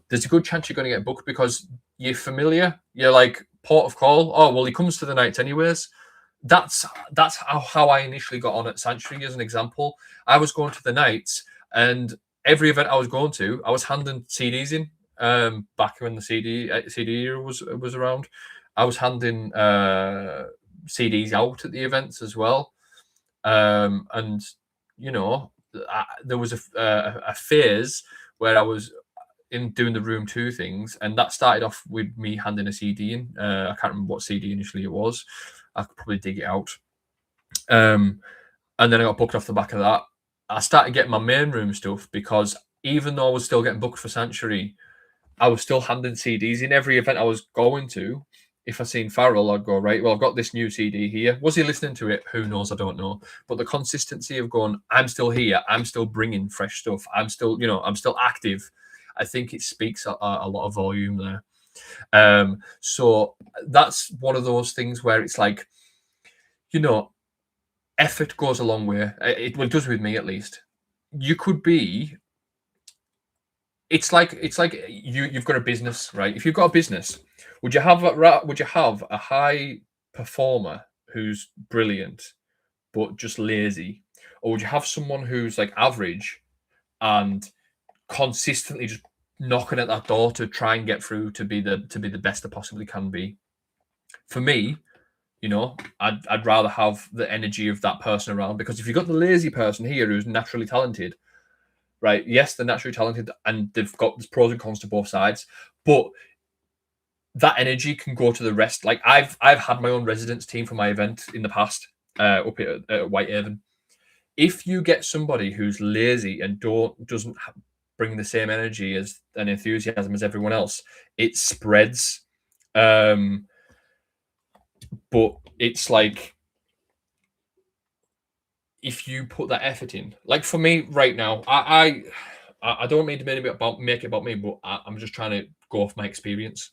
there's a good chance you're going to get booked because you're familiar. You're like port of call. Oh well, he comes to the nights anyways. That's how I initially got on at Sanctuary. As an example, I was going to the nights, and every event I was going to, I was handing CDs in. Back when the CD era was around, I was handing CDs out at the events as well. And you know, there was a phase where I was in doing the room 2 things, and that started off with me handing a CD in. I can't remember what CD initially it was. I could probably dig it out. And then I got booked off the back of that. I started getting my main room stuff because even though I was still getting booked for Sanctuary, I was still handing CDs in every event I was going to. If I seen Farrell, I'd go, right, well, I've got this new CD here. Was he listening to it? Who knows? I don't know. But the consistency of going, I'm still here. I'm still bringing fresh stuff. I'm still, you know, I'm still active. I think it speaks a lot of volume there. So that's one of those things where it's like, you know, effort goes a long way. It does with me, at least. You could be. It's like you've got a business, right? If you've got a business, would you have a high performer who's brilliant but just lazy, or would you have someone who's like average and consistently just knocking at that door to try and get through to be the best they possibly can be? For me, you know, I'd rather have the energy of that person around, because if you've got the lazy person here who's naturally talented, right? Yes, they're naturally talented and they've got there's pros and cons to both sides, but that energy can go to the rest. Like I've had my own residence team for my event in the past, up at Whitehaven. If you get somebody who's lazy and doesn't bring the same energy as and enthusiasm as everyone else, it spreads. But it's like, if you put that effort in, like for me right now, I don't mean to make it about me, but I'm just trying to go off my experience.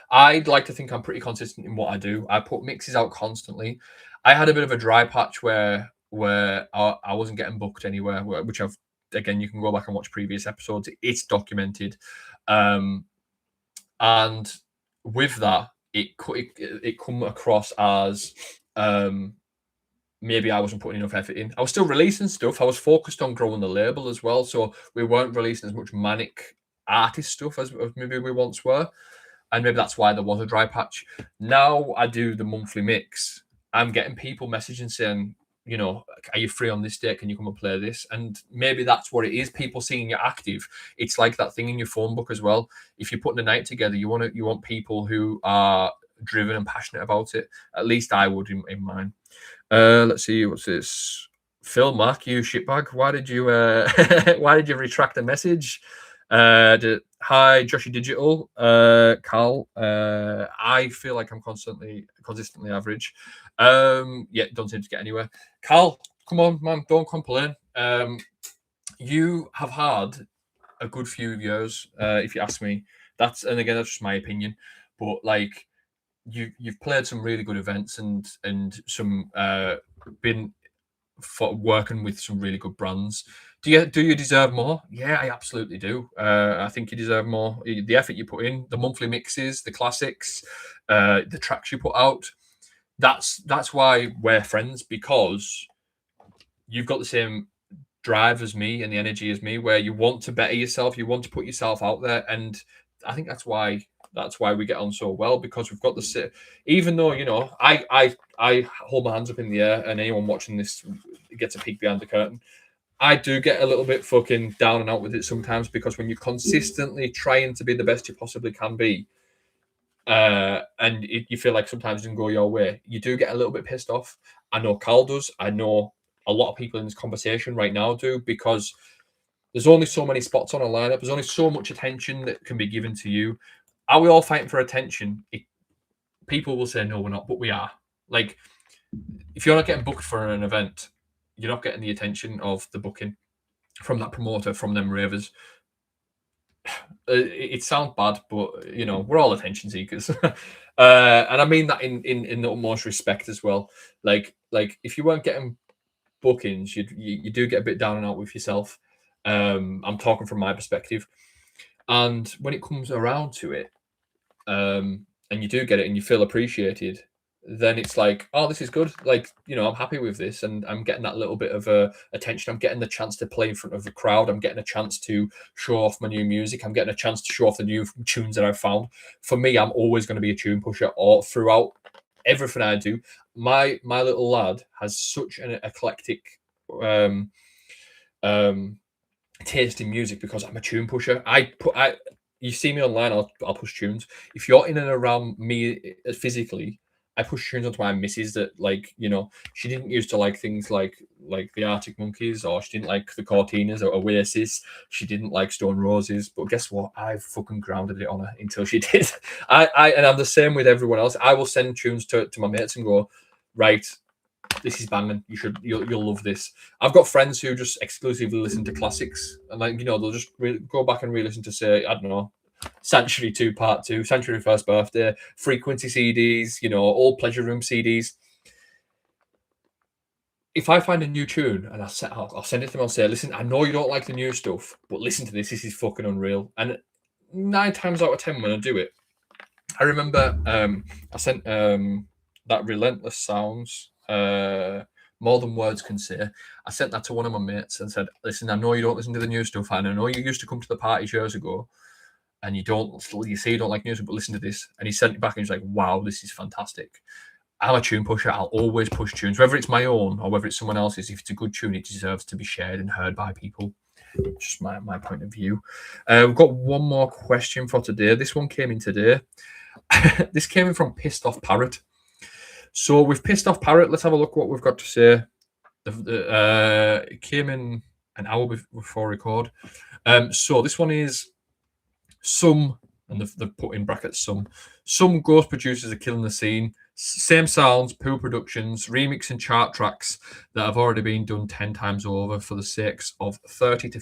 I'd like to think I'm pretty consistent in what I do. I put mixes out constantly. I had a bit of a dry patch where I wasn't getting booked anywhere, which again, you can go back and watch previous episodes. It's documented. And with that, it come across as maybe I wasn't putting enough effort in. I was still releasing stuff. I was focused on growing the label as well, so we weren't releasing as much manic artist stuff as maybe we once were, and maybe that's why there was a dry patch. Now I do the monthly mix. I'm getting people messaging saying, you know, are you free on this date? Can you come and play this? And maybe that's what it is. People seeing you're active. It's like that thing in your phone book as well. If you're putting a night together, you want people who are driven and passionate about it. At least I would in mine. Let's see, what's this? Phil Mack, you shitbag. Why did you why did you retract the message? Hi, Joshy Digital. Carl. I feel like I'm consistently average. Yeah, don't seem to get anywhere. Carl, come on, man, don't complain. You have had a good few years, if you ask me. That's just my opinion. But like, you've played some really good events and some been working with some really good brands. Do you deserve more? Yeah, I absolutely do. I think you deserve more. The effort you put in, the monthly mixes, the classics, the tracks you put out. that's why we're friends, because you've got the same drive as me and the energy as me, where you want to better yourself, you want to put yourself out there, and I think that's why we get on so well, because we've got the even though, I hold my hands up in the air, and anyone watching this gets a peek behind the curtain. I do get a little bit fucking down and out with it sometimes, because when you're consistently trying to be the best you possibly can be, and you feel like sometimes it doesn't go your way, you do get a little bit pissed off. I know Carl does. I know a lot of people in this conversation right now do, because there's only so many spots on a lineup. There's only so much attention that can be given to you. Are we all fighting for attention? People will say no, we're not, but we are. Like, if you're not getting booked for an event, you're not getting the attention of the booking from that promoter, from them ravers. It sounds bad, but we're all attention seekers, and I mean that in the utmost respect as well. Like if you weren't getting bookings, you do get a bit down and out with yourself. I'm talking from my perspective, and when it comes around to it, and you do get it and you feel appreciated, then it's like, oh, this is good. Like, I'm happy with this, and I'm getting that little bit of attention. I'm getting the chance to play in front of a crowd. I'm getting a chance to show off my new music. I'm getting a chance to show off the new tunes that I've found. For me, I'm always going to be a tune pusher, or throughout everything I do. My little lad has such an eclectic taste in music, because I'm a tune pusher. You see me online, I'll push tunes. If you're in and around me physically, I push tunes onto my missus that, she didn't used to like things like the Arctic Monkeys, or she didn't like the Cortinas or Oasis. She didn't like Stone Roses, but guess what? I fucking grounded it on her until she did. And I'm the same with everyone else. I will send tunes to my mates and go, right, this is banging. You'll love this. I've got friends who just exclusively listen to classics, and they'll just go back and re-listen to, say, I don't know, Sanctuary 2 Part 2, Sanctuary First Birthday, Frequency CDs, all Pleasure Room CDs. If I find a new tune and I'll send it to them, I'll say, listen, I know you don't like the new stuff, but listen to this. This is fucking unreal. And 9 times out of 10 when I do it, I remember I sent that Relentless Sounds, More Than Words Can Say. I sent that to one of my mates and said, listen, I know you don't listen to the new stuff, and I know you used to come to the parties years ago, and you say you don't like music, but listen to this. And he sent it back, and he's like, wow, this is fantastic. I'm a tune pusher. I'll always push tunes, whether it's my own or whether it's someone else's. If it's a good tune, it deserves to be shared and heard by people. Just my point of view. We've got one more question for today. This one came in today. This came in from Pissed Off Parrot. So with Pissed Off Parrot, let's have a look what we've got to say. It came in an hour before record. So this one is some, and they've put in brackets some ghost producers are killing the scene. Same sounds, poor productions, remix and chart tracks that have already been done 10 times over for the sakes of £30 to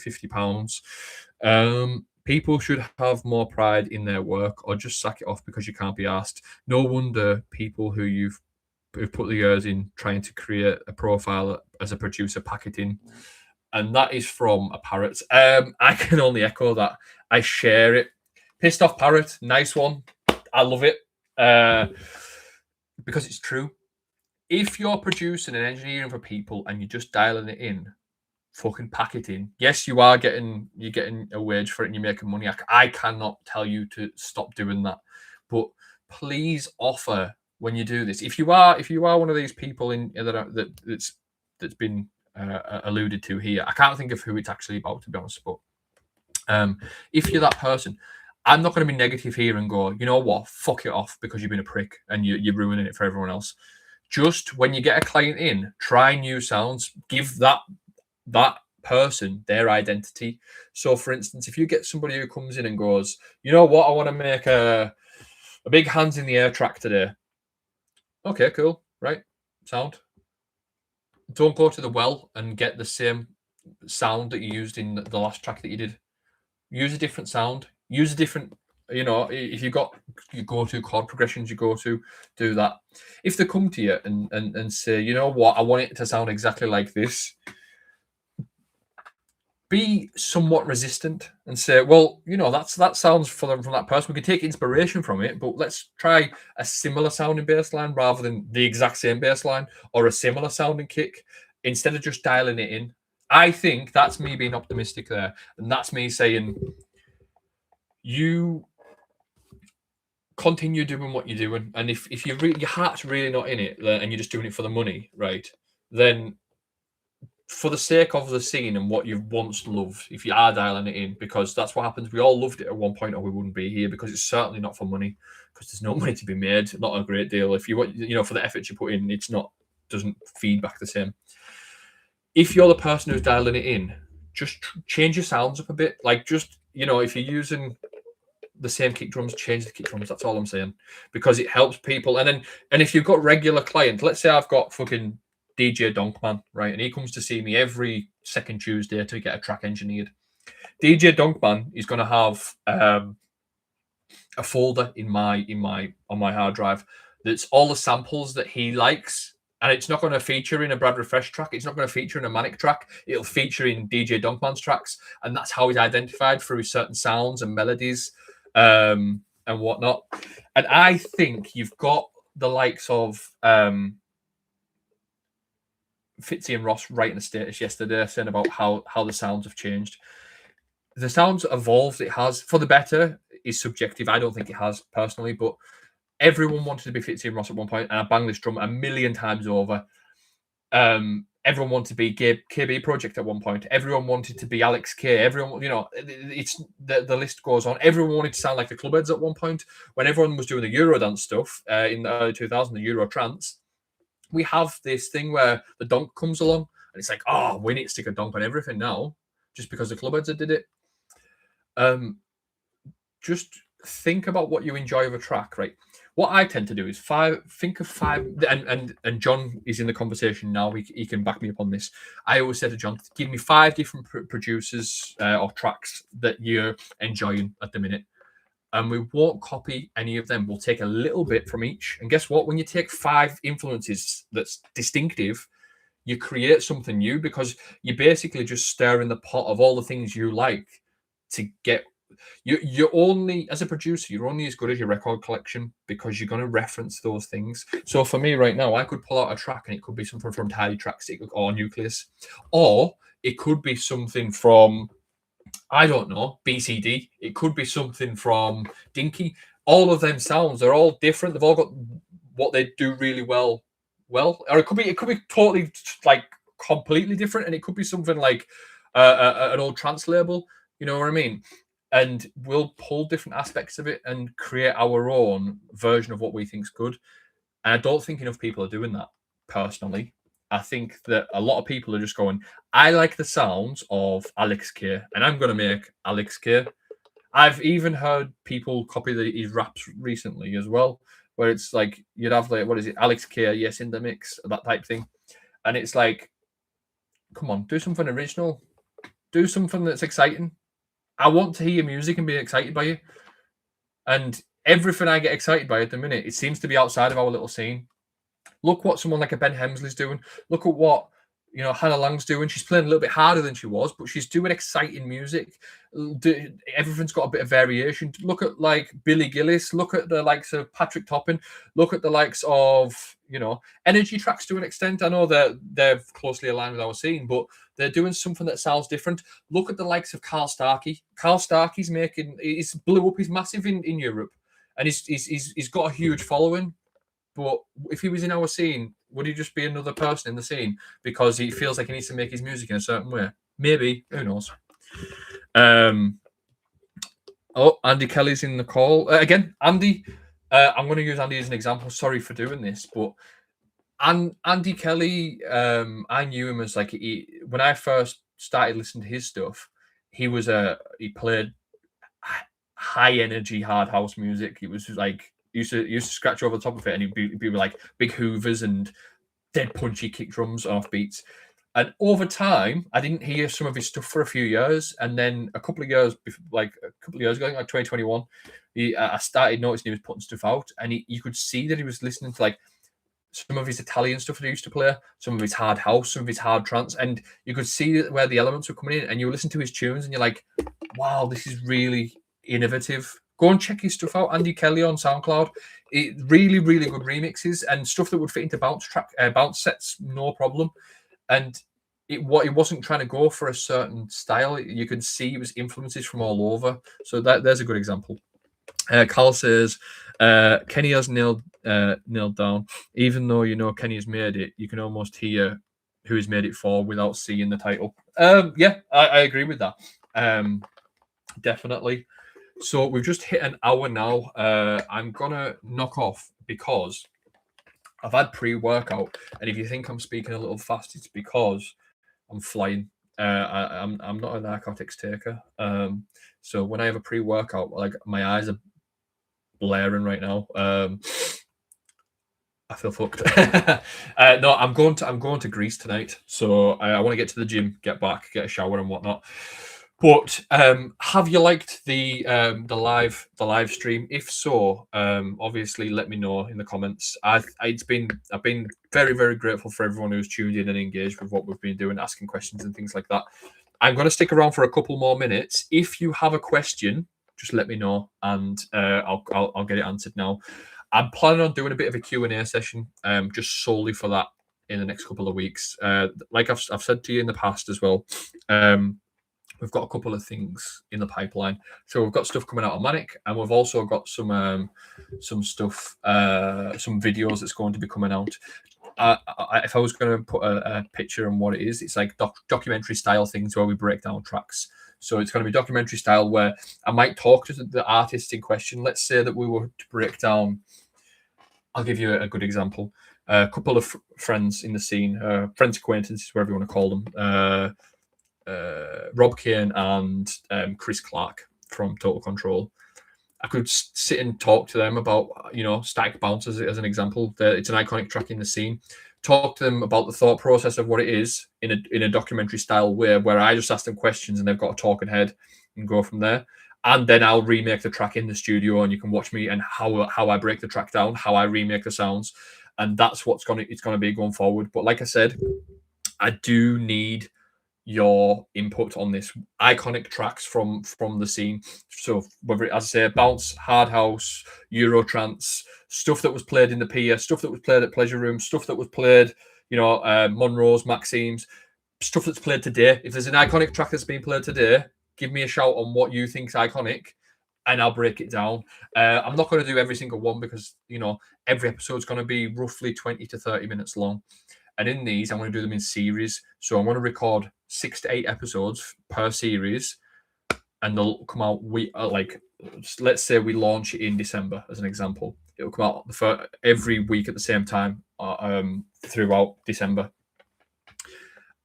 £50. People should have more pride in their work, or just sack it off because you can't be asked. No wonder people who've put the years in trying to create a profile as a producer pack it in. And that is from a parrot. I can only echo that. I share it. Pissed Off Parrot, nice one. I love it. Because it's true. If you're producing and engineering for people and you're just dialing it in, fucking pack it in. Yes, you're getting a wage for it and you're making money. I cannot tell you to stop doing that. But please offer when you do this. If you are one of these people that's been alluded to here, I can't think of who it's actually about, to be honest. But if you're that person, I'm not going to be negative here and go, you know what, fuck it off because you've been a prick and you're ruining it for everyone else. Just when you get a client in, try new sounds, give that person their identity. So, for instance, if you get somebody who comes in and goes, you know what, I want to make a big hands in the air track today. Okay, cool, right? Sound. Don't go to the well and get the same sound that you used in the last track that you did. Use a different sound. Use a different, if you got your go-to chord progressions, you go to do that. If they come to you and say, you know what, I want it to sound exactly like this, be somewhat resistant and say, well, that sounds from that person. We can take inspiration from it, but let's try a similar sounding bass line rather than the exact same bass line or a similar sounding kick instead of just dialing it in. I think that's me being optimistic there. And that's me saying, you continue doing what you're doing. And if your heart's really not in it and you're just doing it for the money, right, then for the sake of the scene and what you've once loved, if you are dialing it in, because that's what happens. We all loved it at one point, or we wouldn't be here. Because it's certainly not for money, because there's no money to be made. Not a great deal. If you want, for the effort you put in, doesn't feed back the same. If you're the person who's dialing it in, just change your sounds up a bit. Like, just if you're using the same kick drums, change the kick drums. That's all I'm saying, because it helps people. And if you've got regular clients, let's say I've got fucking DJ Donkman, right? And he comes to see me every second Tuesday to get a track engineered. DJ Donkman is going to have a folder on my hard drive that's all the samples that he likes, and it's not going to feature in a Brad Refresh track. It's not going to feature in a Manic track. It'll feature in DJ Donkman's tracks, and that's how he's identified through certain sounds and melodies and whatnot. And I think you've got the likes of Fitzy and Ross writing a status yesterday saying about how the sounds have changed. The sounds evolved. It has, for the better, is subjective. I don't think it has personally, but everyone wanted to be Fitzy and Ross at one point, and I banged this drum a million times over. Everyone wanted to be KB Project at one point. Everyone wanted to be Alex K. Everyone, it's the list goes on. Everyone wanted to sound like the Clubheads at one point. When everyone was doing the Eurodance stuff in the early 2000s, the Euro trance, we have this thing where the donk comes along, and it's like, oh, we need to stick a donk on everything now, just because the Clubheads did it. Just think about what you enjoy of a track, right? What I tend to do is think of five, and John is in the conversation now. He can back me up on this. I always say to John, give me 5 different producers or tracks that you're enjoying at the minute, and we won't copy any of them. We'll take a little bit from each. And guess what? When you take 5 influences that's distinctive, you create something new, because you're basically just stirring the pot of all the things you like to get. You're only, as a producer, you're only as good as your record collection, because you're going to reference those things. So for me right now, I could pull out a track and it could be something from Tidy Tracks or Nucleus, or it could be something from, I don't know, BCD. It could be something from Dinky. All of them sounds, they're all different. They've all got what they do really well, or it could be totally like completely different, and it could be something like an old trance label. You know what I mean? And we'll pull different aspects of it and create our own version of what we think is good. And I don't think enough people are doing that, personally. I think that a lot of people are just going, I like the sounds of Alex K, and I'm going to make Alex K. I've even heard people copy his raps recently as well, where it's like, you'd have like, what is it, Alex K, yes, in the mix, that type thing. And it's like, come on, do something original. Do something that's exciting. I want to hear your music and be excited by you. And everything I get excited by at the minute, it seems to be outside of our little scene. Look what someone like a Ben Hemsley's doing. Look at what Hannah Lang's doing. She's playing a little bit harder than she was, but she's doing exciting music. Everything's got a bit of variation. Look at like Billy Gillis. Look at the likes of Patrick Topping. Look at the likes of Energy Tracks to an extent. I know they're closely aligned with our scene, but they're doing something that sounds different. Look at the likes of Carl Starkey. Carl Starkey's he's blew up. He's massive in Europe, and he's got a huge following. But if he was in our scene, would he just be another person in the scene because he feels like he needs to make his music in a certain way? Maybe. Who knows? Andy Kelly's in the call. Again, Andy, I'm going to use Andy as an example. Sorry for doing this, but Andy Kelly, I knew him as like, when I first started listening to his stuff, he played high energy hard house music. He was like, used to scratch over the top of it, and he'd be like big hoovers and dead punchy kick drums off beats. And over time, I didn't hear some of his stuff for a few years, and then a couple of years ago, like 2021, I started noticing he was putting stuff out, and you could see that he was listening to like some of his Italian stuff that he used to play, some of his hard house, some of his hard trance, and you could see where the elements were coming in, and you listen to his tunes, and you're like, wow, this is really innovative. Go and check his stuff out. Andy Kelly on SoundCloud. It really, really good remixes and stuff that would fit into bounce sets, no problem. And he wasn't trying to go for a certain style. You could see it was influences from all over. So there's a good example. Carl says Kenny has nailed down. Even though you know Kenny has made it, you can almost hear who he's made it for without seeing the title. Yeah, I agree with that. Definitely. So we've just hit an hour now. I'm gonna knock off because I've had pre-workout, and if you think I'm speaking a little fast, it's because I'm flying. I'm not a narcotics taker. So when I have a pre-workout, like my eyes are blaring right now. I feel fucked. No, I'm going to Greece tonight, so I want to get to the gym, get back, get a shower and whatnot. But have you liked the live stream? If so, obviously let me know in the comments. I've been very, very grateful for everyone who's tuned in and engaged with what we've been doing, asking questions and things like that. I'm going to stick around for a couple more minutes. If you have a question, just let me know, and I'll get it answered now. I'm planning on doing a bit of a Q&A session, just solely for that in the next couple of weeks. Like I've said to you in the past as well. We've got a couple of things in the pipeline. So we've got stuff coming out on Manic, and we've also got some stuff, some videos that's going to be coming out. If I was going to put a picture on what it is, it's like documentary style things where we break down tracks. So it's going to be documentary style where I might talk to the artist in question. Let's say that we were to break down. I'll give you a good example. A couple of friends in the scene, friends, acquaintances, whatever you want to call them. Rob Kane and Chris Clark from Total Control. I could sit and talk to them about, Static Bounce as an example. It's an iconic track in the scene. Talk to them about the thought process of what it is in a documentary style way, where I just ask them questions and they've got a talking head and go from there. And then I'll remake the track in the studio, and you can watch me and how I break the track down, how I remake the sounds, and that's it's gonna be going forward. But like I said, I do need your input on this. Iconic tracks from the scene. So whether as I say, bounce, hard house, Eurotrance, stuff that was played in the pier, stuff that was played at Pleasure Room, stuff that was played, Monroe's, Maxime's, stuff that's played today. If there's an iconic track that's been played today, give me a shout on what you think's iconic, and I'll break it down. I'm not going to do every single one because every episode's going to be roughly 20 to 30 minutes long. And in these, I'm going to do them in series. So I'm going to record 6 to 8 episodes per series, and they'll come out let's say we launch it in December as an example. It'll come out for every week at the same time throughout December,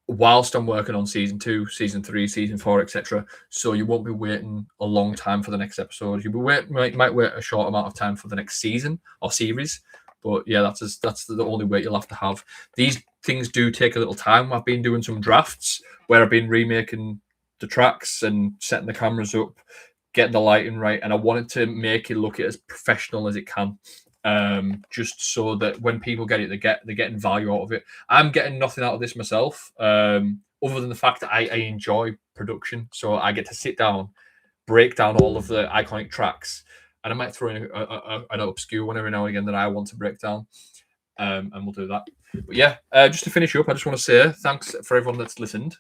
whilst I'm working on season 2, season 3, season 4, etc. So you won't be waiting a long time for the next episode. You might wait a short amount of time for the next season or series. But yeah, that's the only way you'll have to have. These things do take a little time. I've been doing some drafts where I've been remaking the tracks and setting the cameras up, getting the lighting right, and I wanted to make it look as professional as it can, just so that when people get it, they're getting value out of it. I'm getting nothing out of this myself, other than the fact that I enjoy production. So I get to sit down, break down all of the iconic tracks. And I might throw in an obscure one every now and again that I want to break down, and we'll do that. But yeah, just to finish up, I just want to say thanks for everyone that's listened.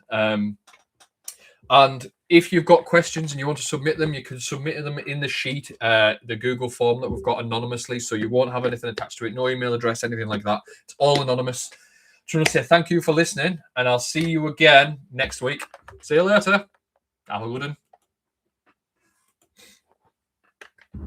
And if you've got questions and you want to submit them, you can submit them in the sheet, the Google form that we've got anonymously, so you won't have anything attached to it, no email address, anything like that. It's all anonymous. Just want to say thank you for listening, and I'll see you again next week. See you later. Have a good one.